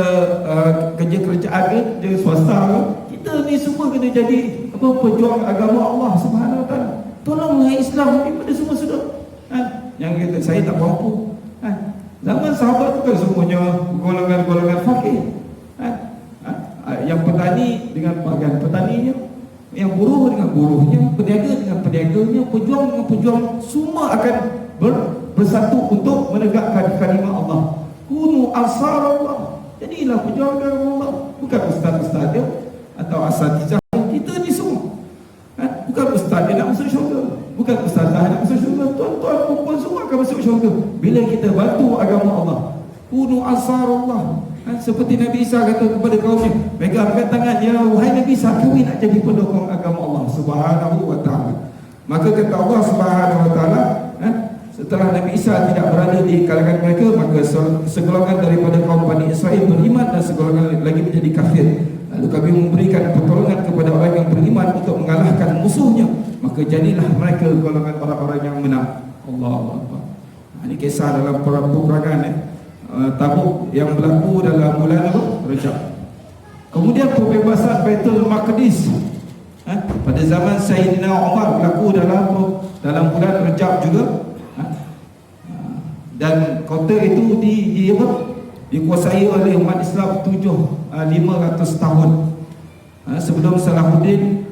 kerja-kerjaan ke, kerja swasta ke, kita ni semua kena jadi pejuang agama Allah Subhanahu wa taala. Tolonglah Islam daripada semua sudut. Yang kata saya tak mampu, zaman sahabat tu kan semuanya golongan-golongan fakir. Yang petani dengan bagian petaninya, yang buruh dengan buruhnya, peniaga dengan peniaganya, pejuang dengan pejuang, semua akan bersatu untuk menegakkan kalimah Allah. Kunu ansar Allah, jadilah pejuang agama Allah. Bukan ustaz-ustaz dia atau asatizah kita ni semua, bukan ustaz dia nak masuk syurga, bukan ustazah nak masuk syurga, tuan-tuan perempuan semua akan masuk syurga bila kita bantu agama Allah. Kunu ansar Allah. Seperti Nabi Isa kata kepada kaumnya, pegangkan tangan, ya wahai Nabi Isa, kami nak jadi pendukung agama Allah Subhanahu wa ta'ala. Maka kata Allah Subhanahu wa ta'ala, setelah Nabi Isa tidak berada di kalangan mereka, maka segolongan daripada kaum Bani Israel beriman dan segolongan lagi menjadi kafir. Lalu kami memberikan pertolongan kepada orang yang beriman untuk mengalahkan musuhnya, maka jadilah mereka golongan orang-orang yang menang. Allahu Akbar. Ini kisah dalam peperangan Tabuk yang berlaku dalam bulan Rajab. Kemudian pembebasan Baitul Maqdis pada zaman Sayyidina Umar berlaku dalam bulan Rajab juga. Dan kota itu dikuasai oleh umat Islam 500 tahun sebelum Salahuddin.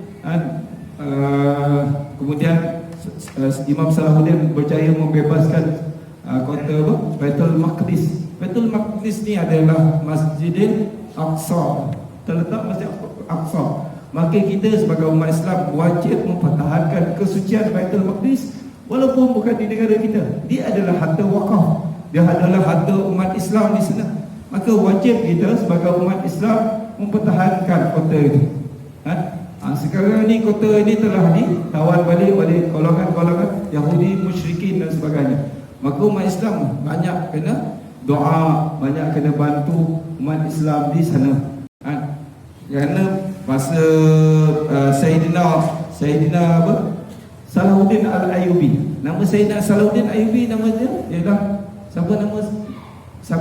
Kemudian Imam Salahuddin berjaya membebaskan kota Baitul Maqdis. Baitul Maqdis ni adalah Masjidil Aqsa, terletak Masjid Aqsa. Maka kita sebagai umat Islam wajib mempertahankan kesucian Baitul Maqdis walaupun bukan di negara kita. Dia adalah harta wakaf, dia adalah harta umat Islam di sana. Maka wajib kita sebagai umat Islam mempertahankan kota itu. Sekarang ni kota ini telah ditawan balik oleh golongan-golongan Yahudi, musyrikin dan sebagainya. Maka umat Islam banyak kena doa, banyak kena bantu umat Islam di sana. Kerana masa Sayyidina Salahuddin Al-Ayyubi. Nama Sayyidina Salahuddin Ayyubi, nama dia ialah siapa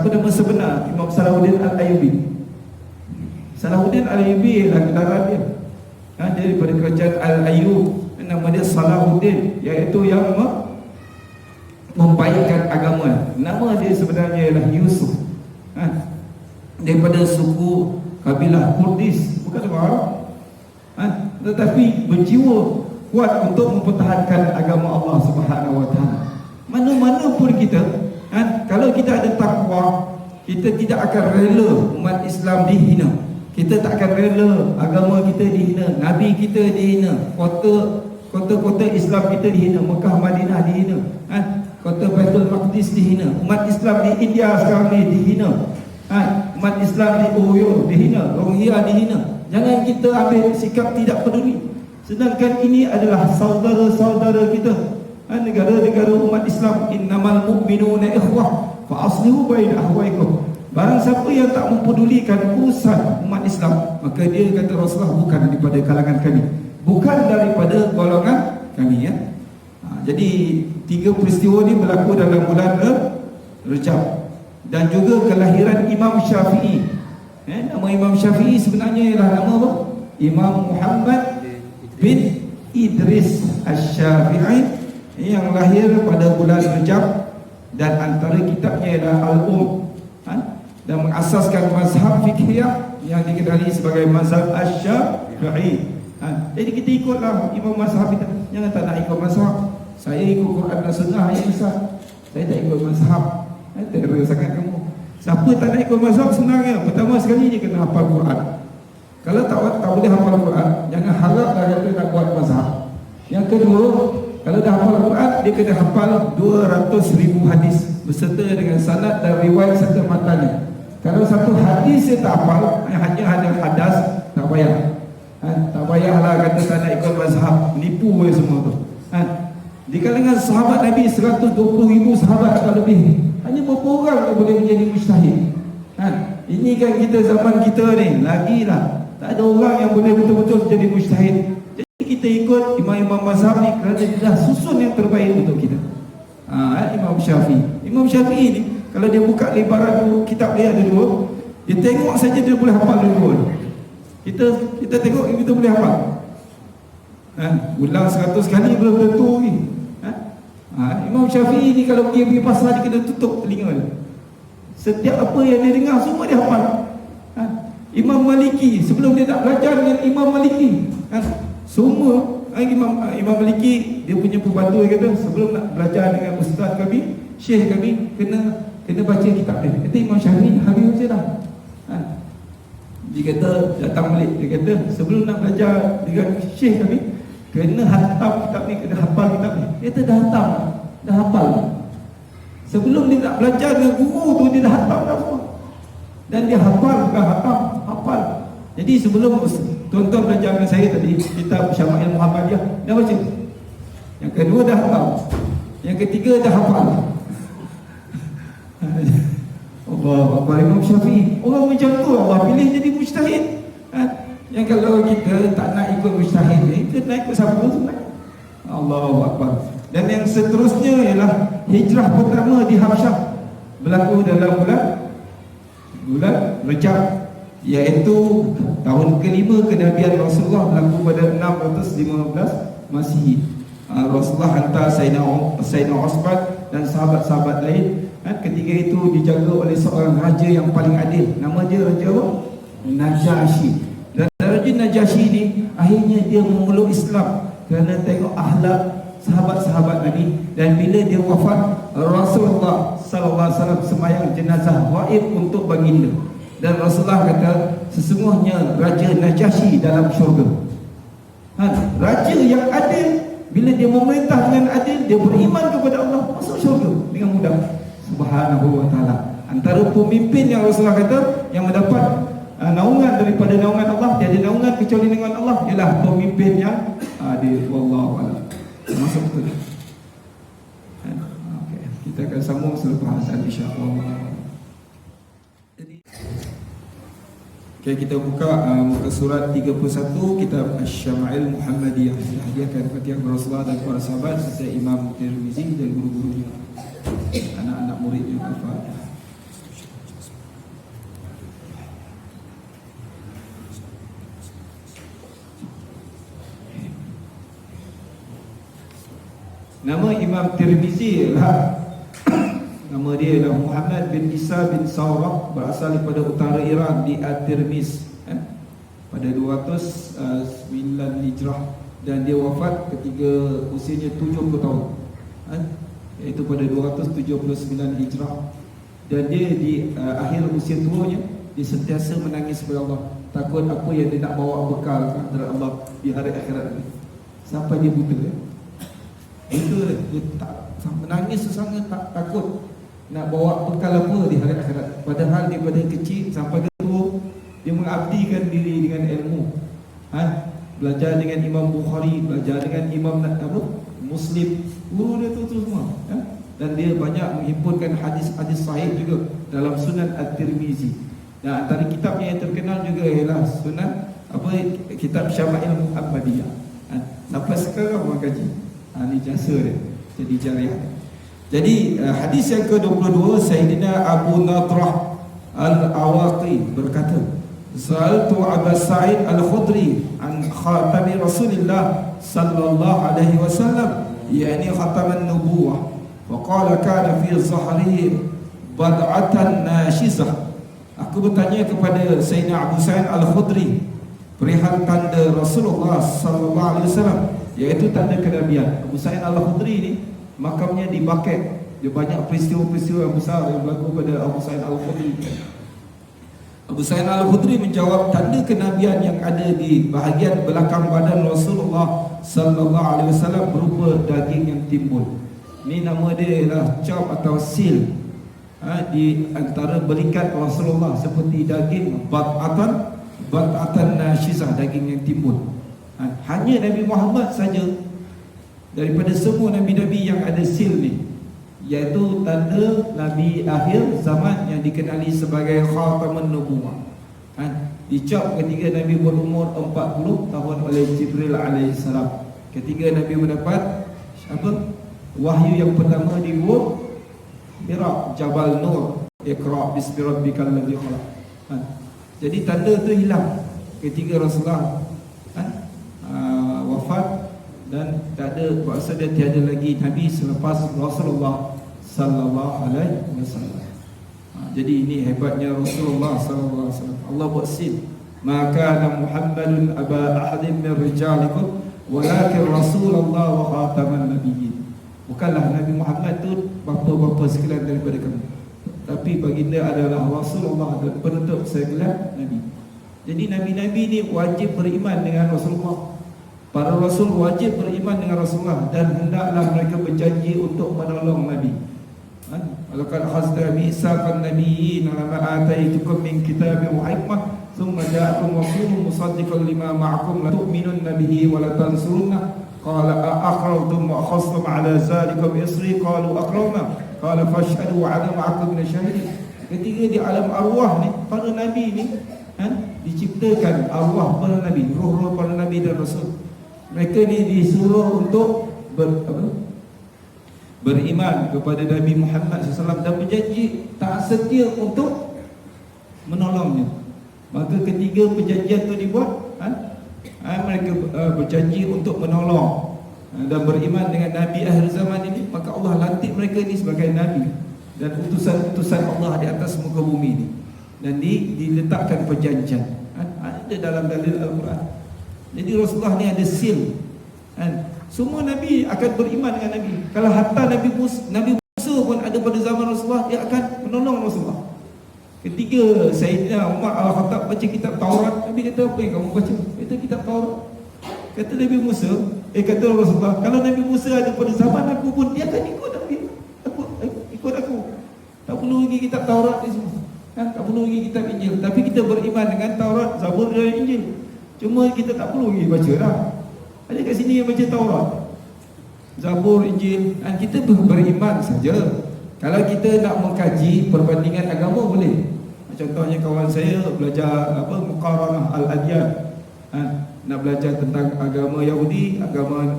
nama sebenar Imam Salahuddin Al-Ayyubi. Salahuddin Al-Ayyubi ialah gelaran dia. Daripada kerajaan Al-Ayyub. Nama dia Salahuddin, iaitu yang membaikkan agama. Nama dia sebenarnya ialah Yusuf. Daripada suku kabilah Kurdis, bukan orang Arab. Tetapi berjiwa kuat untuk mempertahankan agama Allah Subhanahu Wa Taala. Mana-mana pun kita, kalau kita ada takwa, kita tidak akan rela umat Islam dihina. Kita tak akan rela agama kita dihina, Nabi kita dihina, kota-kota Islam kita dihina, Mekah, Madinah dihina, kota Baitul Maqdis dihina, umat Islam di India sekarang ni dihina, umat Islam di Ohio dihina, Rohingya dihina. Jangan kita ambil sikap tidak peduli, sedangkan ini adalah saudara-saudara kita, negara-negara umat Islam. Innamal mu'minuna ikhwah fa aslihu baina akhwaikum. Barang siapa yang tak mempedulikan urusan umat Islam, maka dia kata Rasulullah bukan daripada kalangan kami, bukan daripada golongan kami, ya. Jadi 3 peristiwa ni berlaku dalam bulan Rajab. Dan juga kelahiran Imam Syafi'i. Nama Imam Syafi'i sebenarnya ialah nama apa? Imam Muhammad bin Idris Asy-Syafi'i, yang lahir pada bulan Rajab, dan antara kitabnya ialah Al-Um, dan mengasaskan mazhab fiqhiyah yang dikenali sebagai mazhab Asy-Syafi'i. Jadi kita ikutlah imam mazhab kita. Jangan tak nak ikut mazhab. Saya ikut Quran dan Sunnah yang besar. Saya tak ikut mazhab. Terus sangat kamu. Siapa tak nak ikut mazhab, senangnya pertama sekali dia kena hafal Quran. Kalau tak boleh hafal Quran, jangan haraplah dia nak buat mazhab. Yang kedua, kalau dah hafal Quran, dia kena hafal 200,000 hadis beserta dengan sanad dan riwayat serta matanya. Kalau satu hadis dia tak hafal, hanya ada hadas, tak payah. Tak payahlah kata tak nak ikut mazhab, menipu semua tu. Di kalangan sahabat Nabi 120,000 sahabat atau lebih, hanya berapa orang yang boleh menjadi mujtahid? Ini kan kita zaman kita ni, lagilah tak ada orang yang boleh betul-betul jadi mujtahid. Jadi kita ikut imam-imam mazhab ni kerana dia dah susun yang terbaik untuk kita. Imam Syafi'i. Imam Syafi'i ni kalau dia buka lebaran dulu, kitab dia ada 2, dia tengok saja dia boleh hafal 2. Kita tengok kita boleh hafal. Ulang 100 kali belum tentu ni. Imam Syafi'i ni kalau pergi pasar dia kena tutup telinga dia. Setiap apa yang dia dengar semua dia hafal. Imam Maliki, sebelum dia nak belajar dengan Imam Maliki, semua Imam Maliki dia punya pembantu, dia kata sebelum nak belajar dengan ustaz kami, syekh kami, kena baca kitab dia. Kata Imam Syafi'i hari baca dah. Dia kata datang balik, dia kata sebelum nak belajar dengan syekh kami, kena hantam kitab ni, kena hafal kitab ni. Dia kata dah hafal. Sebelum dia nak belajar dengan guru tu, dia dah hantam dah semua. Dan dia hafal, bukan hafal. Jadi sebelum tuan-tuan belajar dengan saya tadi kitab Syama'il Muhammadiyah, dah baca. Yang kedua dah hafal. Yang ketiga dah hafal. Allah, Imam Syafi'i. Orang macam tu Allah pilih jadi mujtahid. Yang kalau kita tak nak ikut mujtahid ni, kita nak ikut siapa sebenarnya? Allahu Akbar. Dan yang seterusnya ialah hijrah pertama di Habsyah berlaku dalam bulan Rejab, iaitu tahun kelima kenabian Rasulullah, berlaku pada 615 Masihi. Rasulullah hantar Sayyidina Osman dan sahabat-sahabat lain. Ketika itu dijaga oleh seorang raja yang paling adil. Nama dia Raja Najasyi. Dan Raja Najasyi ni akhirnya dia memeluk Islam kerana tengok akhlak sahabat-sahabat Nabi. Dan bila dia wafat, Rasulullah sallallahu alaihi wasallam sembahyang jenazah gaib untuk baginda. Dan Rasulullah kata, sesungguhnya Raja Najasyi dalam syurga. Raja yang adil, bila dia memerintah dengan adil, dia beriman kepada Allah, masuk syurga dengan mudah. Subhanahu wa ta'ala. Antara pemimpin yang Rasulullah kata yang mendapat naungan daripada naungan Allah, tiada naungan kecuali naungan Allah, ialah pemimpin yang adil. Wallahu a'lam. Masuk betul. Okay. Kita akan sambung selepas azan insya-Allah. Okay, kita buka muka surat 31, kitab Asy-Syama'il Muhammadiyah. Dihadiahkan kepada Rasulullah dan para sahabat serta Imam Tirmizi dan guru-gurunya, anak-anak muridnya. Al-Fatihah. Nama Imam Tirmizi ialah nama dia ialah Muhammad bin Isa bin Sawrah, berasal daripada utara Iran di At-Tirmiz pada 209 Hijrah, dan dia wafat ketika usianya 70 tahun, iaitu pada 279 Hijrah. Dan dia di akhir usia tuanya, dia sentiasa menangis kepada Allah, takut apa yang dia nak bawa bekal kepada Allah di hari akhirat ini, sampai dia buta. Itu dia tak menangis sangat, takut nak bawa bekal apa di hari akhirat. Padahal daripada kecil sampai tua dia mengabdikan diri dengan ilmu. Belajar dengan Imam Bukhari, belajar dengan Imam Muslim, guru dia tu semua. Dan dia banyak menghimpunkan hadis-hadis sahih juga dalam Sunan At-Tirmizi. Dan antara kitabnya yang terkenal juga ialah Sunan kitab Syama'il Muhammadiyah. Sampai sekarang orang kaji. Ini jasa dia, jadi jariah. Jadi hadis yang ke-22, Sayyidina Abu Nadrah Al-Awaqi berkata, Sa'altu Abu Sa'id Al-Khudri an khatami Rasulillah sallallahu alaihi wasallam, yani khataman nubuwah, faqala kana fi zahrihi bad'atan nashizah. Aku bertanya kepada Sayyidina Abu Sa'id Al-Khudri perihal tanda Rasulullah sallallahu alaihi wasallam, iaitu tanda kenabian. Abu Sa'id Al-Khudri ni makamnya di Baket. Dia banyak peristiwa-peristiwa yang besar yang berlaku pada Abu Sa'id Al-Khudri. Abu Sa'id Al-Khudri menjawab, tanda kenabian yang ada di bahagian belakang badan Rasulullah sallallahu alaihi wasallam berupa daging yang timbul. Ini nama dia ialah cap atau seal di antara belikat Rasulullah, seperti daging bat'atan nashizah, daging yang timbul. Hanya Nabi Muhammad saja daripada semua Nabi-Nabi yang ada seal ni, iaitu tanda Nabi akhir zaman yang dikenali sebagai Khatamun Nubuwah. Dicap ketika Nabi berumur 40 tahun oleh Jibril alaihissalam, ketika Nabi mendapat wahyu yang pertama di Gua Hira, Jabal Nur, Iqra bismi rabbikal ladzi khalaq. Jadi tanda tu hilang ketika Rasulullah wafat, dan tak ada, maksud dia tiada lagi Nabi selepas Rasulullah sallallahu alaihi wasallam. Jadi ini hebatnya Rasulullah sallallahu alaihi wasallam. Allah buat seal, maka Muhammadun aba ahadin min rijalikum walakin Rasulullah wa khataman nabiyyin. Bukanlah Nabi Muhammad tu bapa-bapa sekalian daripada kamu, tapi baginda adalah Rasulullah dan penutup segala nabi. Jadi nabi-nabi ni wajib beriman dengan Rasulullah. Para Rasul wajib beriman dengan Rasulullah, dan hendaklah mereka berjanji untuk menolong Nabi. Walaqad akhadna mitsaqan nabiyyin lama ataitukum min kitabin wa hikmah thumma ja'akum rasulun musaddiqan lima ma'akum la tu'minunna bihi wa la tansurunna qala aqrartum wa akhadhtum 'ala zalikum isri qalu aqrarna qala fashhadu wa 'ana ma'akum min asyhadin. Ketika di alam arwah ni, para nabi ni diciptakan arwah para nabi, roh-roh para nabi dan rasul. Mereka ni disuruh untuk beriman kepada Nabi Muhammad SAW dan berjanji tak setia untuk menolongnya. Maka ketiga perjanjian itu dibuat, mereka berjanji untuk menolong dan beriman dengan Nabi akhir zaman ini. Maka Allah lantik mereka ini sebagai Nabi dan utusan-utusan Allah di atas muka bumi ini. Dan diletakkan perjanjian, ada dalam dalil Al-Quran. Jadi Rasulullah ni ada seal, semua Nabi akan beriman dengan Nabi. Kalau hatta Nabi Musa pun ada pada zaman Rasulullah, dia akan menolong Rasulullah. Ketiga Sayyidina Umar Al-Khattab baca kitab Taurat, Nabi kata, apa yang kamu baca? Kata kitab Taurat. Kata Nabi Musa, kata Rasulullah, kalau Nabi Musa ada pada zaman aku pun, dia akan ikut aku. Tak perlu lagi kitab Taurat ni semua, tak perlu lagi kitab Injil. Tapi kita beriman dengan Taurat, Zabur dan Injil. Cuma kita tak perlu lagi baca dah. Ada kat sini yang baca Taurat, Zabur, Injil, dan kita beriman saja. Kalau kita nak mengkaji perbandingan agama boleh. Contohnya kawan saya belajar Muqaranah Al-Adyan, nak belajar tentang agama Yahudi, agama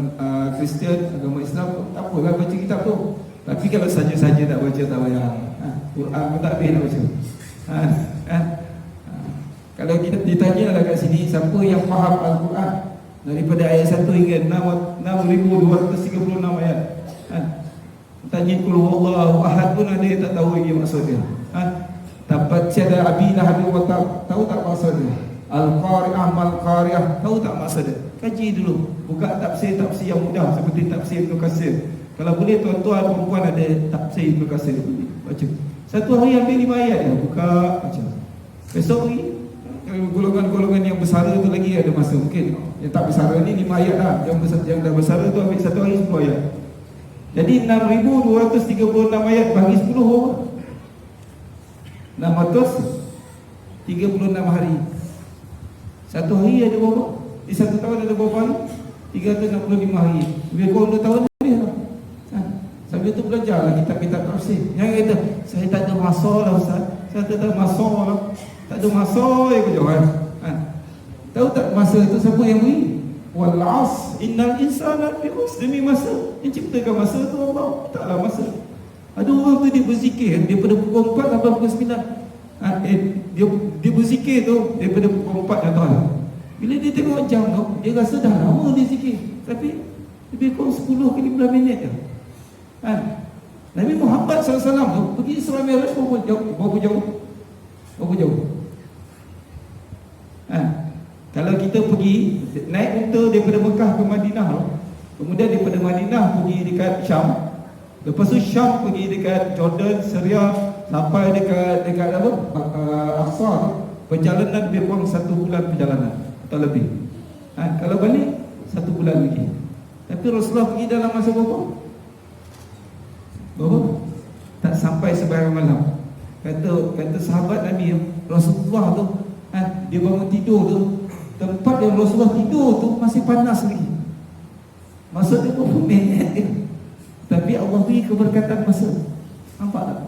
Kristian, agama Islam, tak apalah baca kitab tu. Tapi kalau saja-saja tak baca tak payah. Quran pun tak boleh nak baca. Kalau kita ditanya lah kat sini, siapa yang faham Al-Quran daripada ayat 1 hingga 6,236 ayat, tanya qul huwallahu ahad pun ada yang tak tahu lagi maksud dia. Tabat yada abi lahab wa tab, tahu tak maksud dia? Al-Qari'ah mal-Qari'ah, tahu tak maksud dia? Kaji dulu, buka tafsir yang mudah seperti tafsir Ibn Katsir. Kalau boleh tuan-tuan perempuan ada tafsir Ibn Katsir, baca. Satu hari ambil 5 ayat je, buka baca. Besok lagi golongan-golongan yang besar tu lagi ada masa, mungkin yang tak besar ni 5 ayat lah. Yang dah besar tu ambil satu hari 10 ayat. Jadi 6,236 ayat bagi 10 berapa? 636 hari. Satu hari ada berapa? Di satu tahun ada berapa hari? 365 hari. Lebih kurang 2 tahun boleh lah. Sambil tu belajarlah kitab-kitab tafsir. Jangan kata saya tak ada masa lah Ustaz, saya tak ada masa lah. Tak ada masa yang berjawab. Tahu tak masa tu siapa yang beri? Wal 'asr innal insana lafi khusr. Demi masa, yang ciptakan masa tu Allah, taklah masa. Ada orang tu dia berzikir daripada pukul 4 sampai pukul 9. Dia berzikir tu daripada pukul 4 datang. Bila dia tengok jam tu, dia rasa dah lama dia zikir, tapi lebih kurang 10 ke 15 minit je. Nabi Muhammad SAW tu pergi Isra Mi'raj berapa jauh? Kalau kita pergi naik unta daripada Mekah ke Madinah, kemudian daripada Madinah pergi dekat Syam, lepas tu Syam pergi dekat Jordan, Syria, sampai dekat Aqsa, perjalanan lebih kurang 1 bulan perjalanan atau lebih. Kalau balik 1 bulan lagi. Tapi Rasulullah pergi dalam masa berapa? Tak sampai sembahyang malam. Kata sahabat Nabi, Rasulullah tu dia bangun tidur tu, tempat yang Rasulullah tidur tu masih panas lagi. Maksudnya berapa minit dia, tapi Allah beri keberkatan masa. Nampak tak?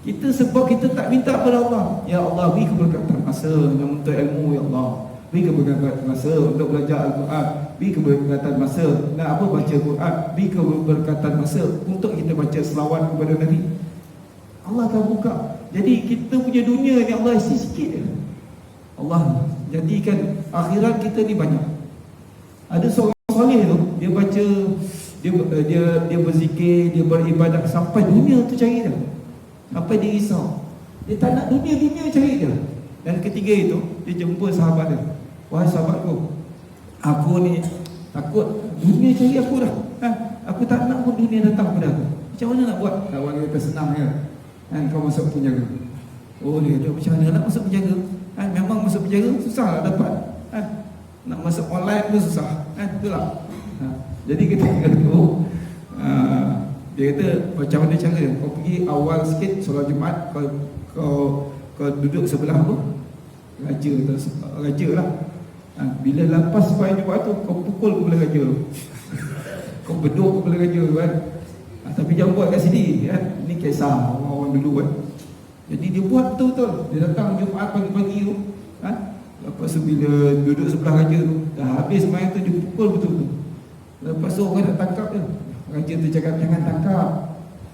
Kita sebab kita tak minta kepada Allah, ya Allah beri keberkatan masa untuk ilmu, ya Allah beri keberkatan masa untuk belajar Al-Quran, beri keberkatan masa nak baca Quran, beri keberkatan masa untuk kita baca selawat kepada Nabi. Allah akan buka. Jadi kita punya dunia ni Allah isi sikit je. Allah jadikan akhirat kita ni banyak. Ada seorang soleh tu, dia baca, dia berzikir, dia beribadat sampai dunia tu cari dia, sampai dia risau. Dia tak nak dunia cari dia. Dan ketiga itu dia jumpa sahabat dia, wahai sahabatku, aku ni takut dunia cari aku dah. Aku tak nak pun dunia datang kepada aku. Macam mana nak buat? Kawan dia kata senang je. Kau masuk penjara. Oh dia kata macam mana nak masuk penjara? Memang masuk penjara susah lah dapat. Nak masuk online pun susah. Itulah. Jadi ketika tu dia kata macam mana cara? Kau pergi awal sikit solat Jumaat, kau duduk sebelah tu raja lah. Bila lepas sembahyang Jumaat tu, kau pukul kepala raja tu. Kau beduk kepala raja tu kan. Tapi jangan buat kat sini kan. Ini kisah orang-orang dulu kan. Jadi dia buat betul-betul. Dia datang Jumaat pagi-pagi tu lepas tu bila duduk sebelah raja tu, dah habis sembahyang tu, dia pukul betul-betul. Lepas tu orang nak tangkap dia, Raja tu cakap jangan tangkap.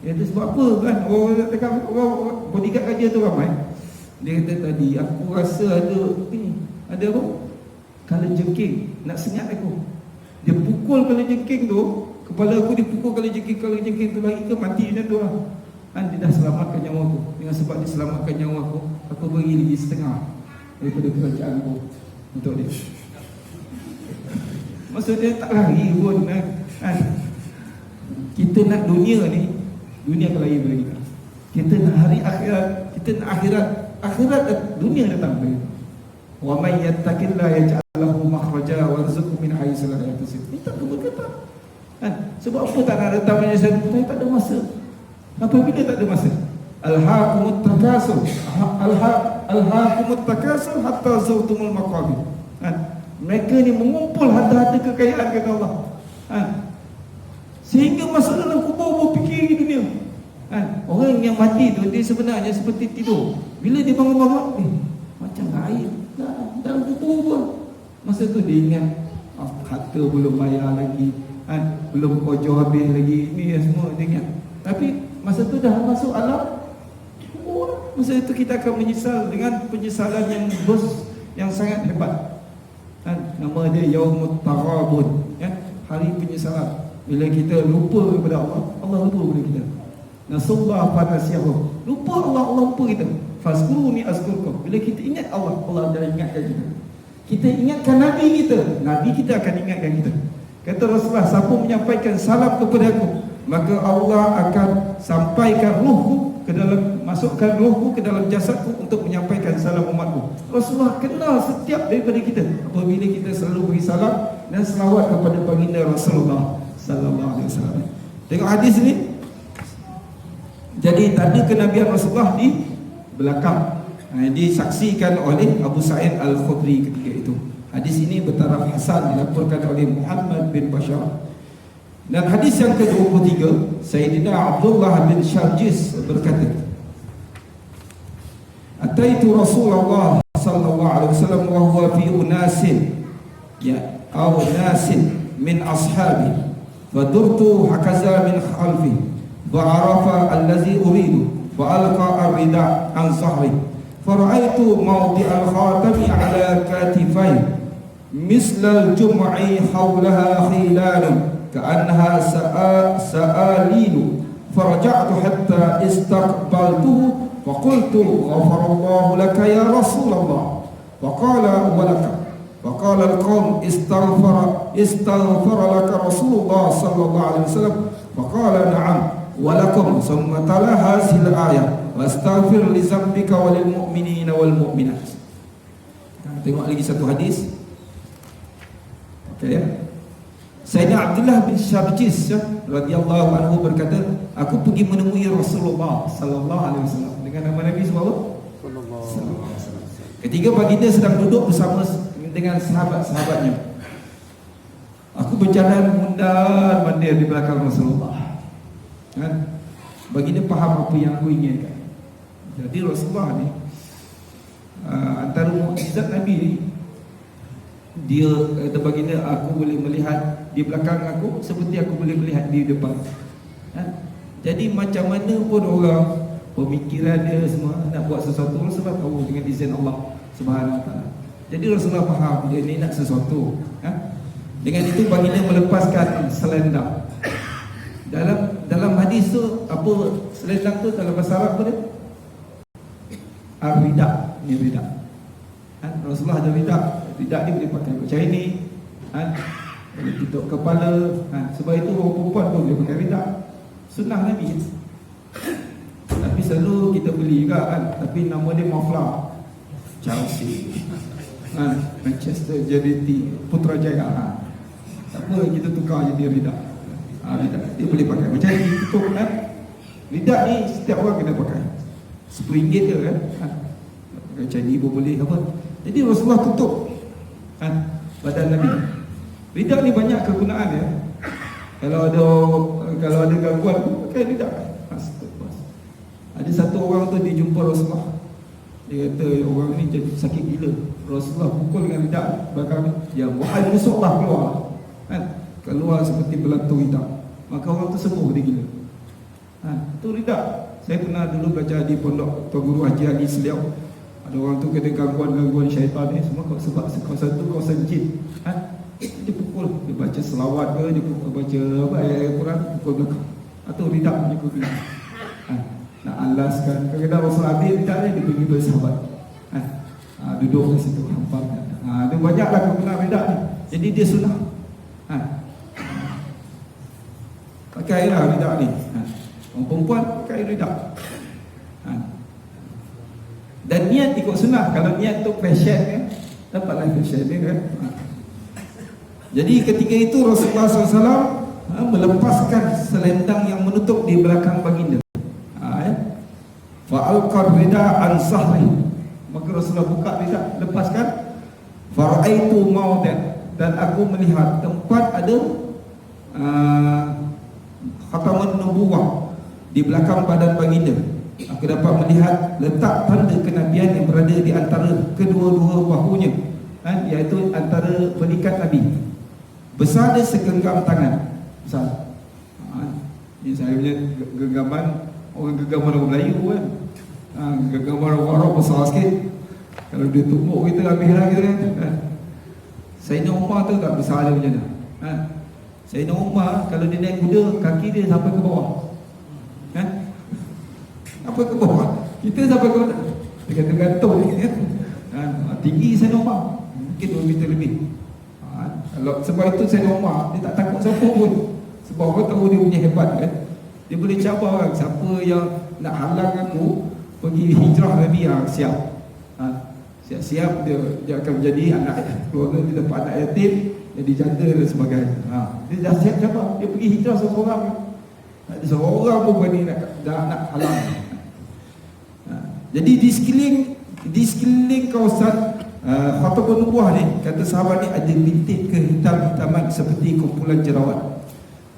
Ya tu sebab apa kan? Orang tangkap, orang bodyguard raja tu ramai. Dia kata tadi aku rasa ada apa? Kalajengking nak senyap aku. Dia pukul kalajengking tu, kepala aku dipukul kalajengking tu lagi ke mati macam tu lah. Kan dia dah selamatkan nyawa aku. Dengan sebab dia selamatkan nyawa aku bagi lagi setengah daripada kerajaan aku untuk dia. Maksud dia tak lari pun kan. Kita nak dunia ni, dunia akan lari pada kita. Kita nak hari akhirat, kita nak akhirat dunia datang pada kita. Wa may yattaqillaha yaj'al lahu makhraja wa yarzuqhu min haitsu la yahtasib. Kita keberkatan. Kan? Sebab apa tak nak datang menyesal? Tak ada masa. Apabila tak ada masa? Alhaakumut takasur. Alhaakumut takasur hatta zawtumul maqabir. Kan? Mereka ni mengumpul harta-harta kekayaan kata Allah. Kan? Sehingga masuk dalam kubur berfikir dunia. Kan? Orang yang mati tu dia sebenarnya seperti tidur. Bila dia bangun-bangun, macam air dalam kubur pun. Masa tu dia ingat harta belum bayar lagi, kan? Belum kojo habis lagi, ni semua dia ingat. Tapi masa tu dah masuk alam kubur. Masa itu kita akan menyesal dengan penyesalan yang sangat hebat. Kan? Nama dia Yaumut Taghabun, ya? Hari penyesalan. Bila kita lupa kepada Allah, Allah lupa kepada kita. Nasallahu fanasiyahu. Lupa Allah lupa kita. Fazkuruni azkurkum. Bila kita ingat Allah dah ingatkan kita. Kita ingatkan Nabi kita akan ingatkan kita. Kata Rasulullah, siapa menyampaikan salam kepada aku, maka Allah akan sampaikan ruhku ke dalam, masukkan ruhku ke dalam jasadku untuk menyampaikan salam umatku. Rasulullah kenal setiap daripada kita apabila kita selalu beri salam dan selawat kepada baginda Rasulullah sallallahu alaihi wasallam. Tengok hadis ni. Jadi tanda kenabian Rasulullah di belakang disaksikan oleh Abu Sa'id Al-Khudri ketika itu. Hadis ini bertaraf hasan, dilaporkan oleh Muhammad bin Bashar. Dan hadis yang ke-23, Sayyidina Abdullah bin Sharjis berkata, Ataitu Rasulullah sallallahu alaihi wasallam wa huwa fi unasin nasin min ashabi fadurtu hakaza min khalfi fa'arafa allazi uridu fa'alqa ar-rida' an sahri fara'aitu mawdi'al khatami ala katifai mislal jum'i hawlaha khilalun ka'annaha sa'alilu faraja'tu hatta istaqbaltuhu faqultu ghafarallahu laka ya Rasulullah faqala walaka faqala al-qawm istaghfara laka Rasulullah sallallahu alaihi wasallam faqala na'am walakum summa tala hazil ayah wastaghfir li zambika walil mu'minina wal mu'minat. Tengok lagi satu hadis. Okey ya. Sayyidina Abdullah bin Sharjis radhiyallahu anhu berkata, aku pergi menemui Rasulullah sallallahu alaihi wasallam dengan nama Nabi sallallahu alaihi wasallam. Ketika baginda sedang duduk bersama dengan sahabat-sahabatnya. Aku berjalan mundar-mandir di belakang Rasulullah. Kan? Baginda faham apa yang aku inginkan. Jadi Rasulullah ni antara mukjizat Nabi ni, dia kata baginda, aku boleh melihat di belakang aku seperti aku boleh melihat di depan. Jadi macam mana pun orang pemikiran dia semua nak buat sesuatu, Rasulullah tahu dengan izin Allah Subhanahu Wa Taala. Jadi Rasulullah faham dia ni nak sesuatu. Dengan itu baginda melepaskan selendang. Dalam hadis tu apa selendang tu dalam bahasa Arab apa dia? Ar-rida, ni rida. Rasulullah ada rida. Rida ni boleh pakai macam ini, boleh tutup kepala. Sebab itu orang perempuan pun boleh pakai rida. Sunnah Nabi. Tapi selalu kita beli juga kan, tapi nama dia Mafla Chelsea, Manchester United, Putrajaya. Tak apa, kita tukar jadi rida. Rida dia boleh pakai macam ni, tutup kan. Rida ni setiap orang kena pakai. RM10 je kan. Macam ni pun boleh apa. Jadi Rasulullah tutup badan Nabi. Rida ni banyak kegunaan ya. Kalau ada gangguan pakai rida. Ada satu orang tu dia jumpa Rasulullah. Dia kata orang ni jadi sakit gila. Rasulullah pukul dengan rida belakang ni. Ya, wahai musuh Allah, keluar. Keluar seperti belatu hitam. maka orang tu sembuh dia gila. Itu rida. Saya pernah dulu belajar di pondok Tuan Guru Haji Ali Seliau. Ada orang tu kena gangguan syaitan ni semua sebab kawasan tu kawasan jin. Dia pukul, dia baca selawat ke, dia baca apa ayat Quran, pukul belakang. Atau rida dia pukul. Nak alaskan. Kadang-kadang Rasul ambil rida dia pergi bersahabat. Duduk di situ hampa. Dia banyaklah kegunaan rida ni. Jadi dia sunnah. Pakai lah rida ni. Orang perempuan pakai rida. Dan niat ikut sunnah. Kalau niat tu fashion kan, dapatlah fashion ni kan. Jadi ketika itu Rasulullah SAW melepaskan selendang yang menutup di belakang baginda. Fa'alqar rida an sahri. Maka Rasulullah buka rida, lepaskan. Fara'aitu mawdan, dan aku melihat tempat ada khataman nubuwah di belakang badan baginda. Aku dapat melihat letak tanda kenabian yang berada di antara kedua-dua bahunya, iaitu antara berikat Nabi. Besar dia segenggam tangan. Besar. Ini saya punya genggaman. Orang genggaman orang Melayu kan. Genggaman orang Arab besar sikit. Kalau dia tumbuk kita habis lah kita kan. Sayyidina Umar tu tak besar dia macam mana. Sayyidina Umar kalau dia naik kuda, kaki dia sampai ke bawah. Sampai ke bawah. Kita sampai ke mana? Tergantung kan. Tinggi Sayyidina Umar mungkin 2 meter lebih. Kalau sebab itu Sayyidina Umar dia tak takut siapa pun. Sebab orang tahu dia punya hebat kan. Dia boleh cabar orang. Siapa yang nak halang aku pergi hijrah Nabi, siap. Siap-siap dia akan menjadi anak keluarga, dia dapat anak yatim, jadi janda dan sebagainya. Dia dah siap cabar. Dia pergi hijrah seorang. Tak ada seorang pun berani nak halang. Jadi di sekeliling kawasan Khatamun Nubuwah ni, kata sahabat ni, ada bintik kehitam-hitaman seperti kumpulan jerawat.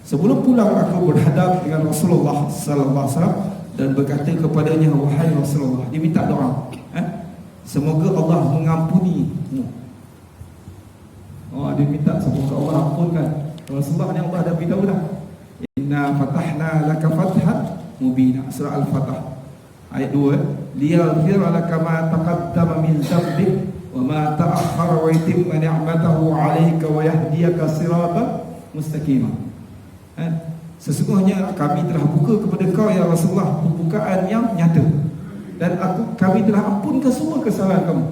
Sebelum pulang aku berhadap dengan Rasulullah sallallahu alaihi wasallam dan berkata kepadanya, wahai Rasulullah, dia minta doa, semoga Allah mengampunimu. Dia minta semoga Allah ampunkan. Rasulullah ni Allah dah beritahu dah. Inna fatahna laka fathan mubina, surah Al-Fatah ayat 2. Liyaghfira laka ma taqaddama min dhanbik wa ma ta'akhkhara wa yutimma ni'matahu 'alaika wa yahdiyaka siratan mustaqima. Sesungguhnya kami telah buka kepada kau ya Rasulullah pembukaan yang nyata, dan kami telah ampunkan semua kesalahan kamu,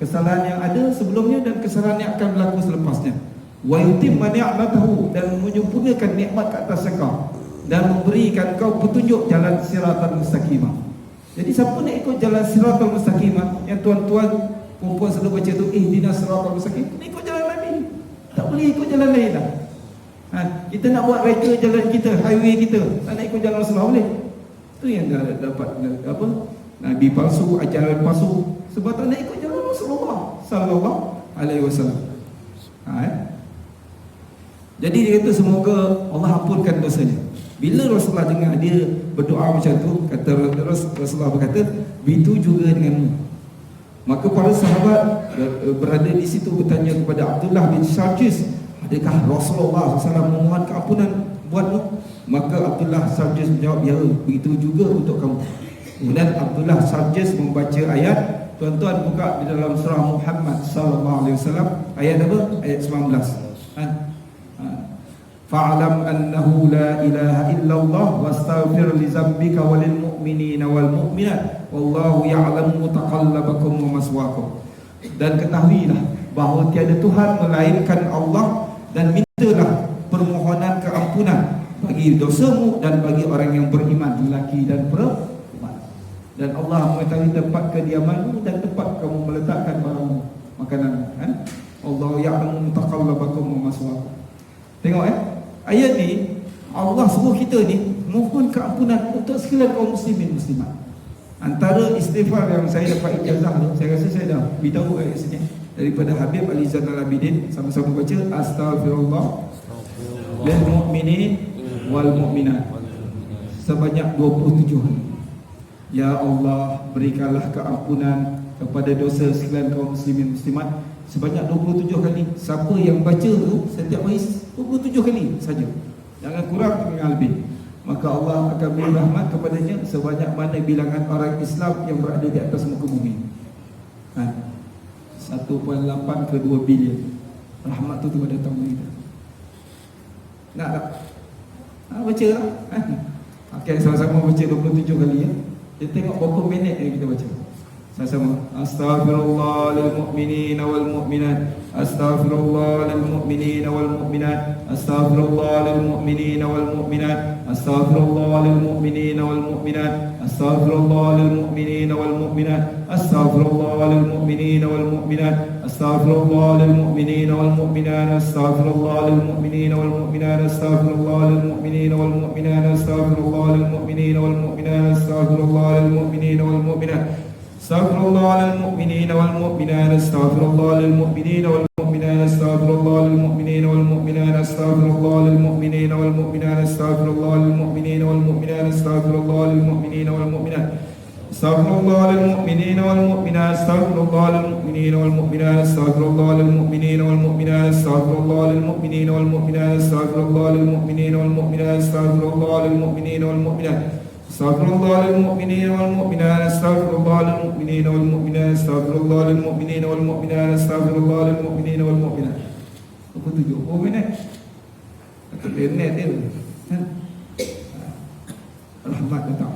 kesalahan yang ada sebelumnya dan kesalahan yang akan berlaku selepasnya. Wa yutimma ni'matahu, dan menyempurnakan nikmat ke atas kau dan memberikan kau petunjuk jalan siratan mustaqimah. Jadi siapa nak ikut jalan siratan mustaqimah, yang tuan-tuan perempuan selalu baca tu, ihdinas siratal mustaqim, kena ikut jalan Nabi. Tak boleh ikut jalan lain dah. Kita nak buat reka jalan kita, highway kita, tak nak ikut jalan Rasulullah boleh. Itu yang dah dapat apa? Nabi palsu, ajaran palsu, sebab tak nak ikut jalan Rasulullah sallallahu alaihi wasallam. Jadi dia kata semoga Allah ampunkan dosanya. Bila Rasulullah dengar dia berdoa macam tu, kata Rasulullah berkata, begitu juga denganmu. Maka para sahabat berada di situ bertanya kepada Abdullah bin Sarjis, adakah Rasulullah SAW memohon keampunan buatmu? Maka Abdullah Sarjis menjawab, ya, begitu juga untuk kamu. Kemudian Abdullah Sarjis membaca ayat, tuan-tuan buka di dalam surah Muhammad sallallahu alaihi wasallam, ayat apa? Ayat 19. Fa'lam annahu la ilaha illallah wastaghfir li dzambika walil mu'minina wal mu'minat wallahu ya'lamu mutaqallabakum wa maswaakum. Dan ketahuilah bahawa tiada Tuhan melainkan Allah, dan mintalah permohonan keampunan bagi dosamu dan bagi orang yang beriman, lelaki dan perempuan. Dan Allah mengetahui tempat kediamanmu dan tempat kamu meletakkan barangmu, makanan. Allah ya'lamu mutaqallabakum wa maswaakum. Tengok ayat ni Allah suruh kita ni mohon keampunan untuk sekalian kaum muslimin muslimat. Antara istighfar yang saya dapat ijazah tu, saya rasa saya dah beritahu kat sini, daripada Habib Ali Zainal Abidin, sama-sama baca astaghfirullah lil mu'minin wal mu'minat sebanyak 27 kali. Ya Allah, berikanlah keampunan kepada dosa sekalian kaum muslimin muslimat sebanyak 27 kali. Siapa yang baca tu setiap hari 27 kali saja, Jangan kurang, jangan lebih. Maka Allah akan beri rahmat kepadanya sebanyak mana bilangan orang Islam yang berada di atas muka bumi. 1.8 ke 2 bilion. Rahmat tu datang beri kita. Nak tak? Baca lah. Okay, sama-sama baca 27 kali ya. Kita tengok berapa minit yang kita baca. Sama-sama. Astaghfirullah lil mu'minin wal mu'minat. Astaghfirullah lil mu'minin wal mu'minat. Astaghfirullah lil mu'minin wal mu'minat. Astaghfirullah lil mu'minin wal mu'minat. Astaghfirullah lil mu'minin wal mu'minat. Astaghfirullah lil mu'minin wal mu'minat. Astaghfirullah lil mu'minin wal mu'minat. Astaghfirullah lil mu'minin wal mu'minat. Astaghfirullah lil mu'minin wal mu'minat. Astaghfirullah lil mu'minin wal mu'minat. Astaghfirullah lil mu'minin wal mu'minat. Astaghfirullah lil mu'minin wal mu'minat. Astaghfirullah lil mu'minin wal mu'minat. Astaghfirullah lil mu'minin wal mu'minat. Astaghfirullah lil mu'minin wal mu'minat. Astaghfirullah lil mu'minin wal mu'minat. Astaghfirullah lil mu'minin wal mu'minat. Astaghfirullah lil mu'minin wal mu'minat. Astaghfirullah lil mu'minin wal mu'minat. Astaghfirullah lil mu'minin wal mu'minat. Astaghfirullah lil mu'minin wal mu'minat. Astaghfirullah lil mu'minin wal mu'minat. Astaghfirullah lil mu'minin wal mu'minat. Astaghfirullah lil mu'minin wal mu'minat. Astaghfirullah lil mu'minin wal mu'minat. Astaghfirullah lil mu'minin wal mu'minat. Astaghfirullah lil mu'minin wal mu'minat. Apa tu? Oh minit. Atau minit dia. Rahmat datang.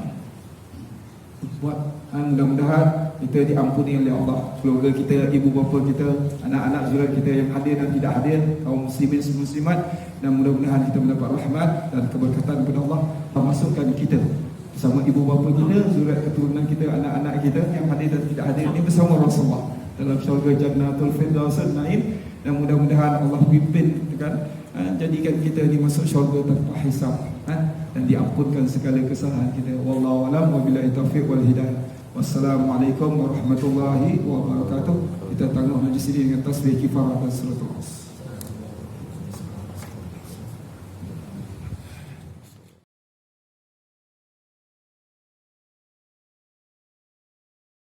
Buat mudah-mudahan kita diampuni oleh Allah, keluarga kita, ibu bapa kita, anak-anak saudara kita yang hadir dan tidak hadir, kaum muslimin muslimat, dan mudah-mudahan kita mendapat rahmat dan keberkatan daripada Allah. Masukkan kita bersama ibu bapa kita, saudara keturunan kita, anak-anak kita yang hadir dan tidak hadir ini bersama Rasulullah dalam syurga Jannatul Firdaus Naim, dan mudah-mudahan Allah pimpin kan, jadikan kita ini masuk syurga tanpa hisab dan diampunkan segala kesalahan kita. Wallahu a'lam wa billahi taufiq wal hidayah. Wassalamualaikum warahmatullahi wabarakatuh. Kita tangguh majlis ini dengan tasbih kifarah dan suratul As.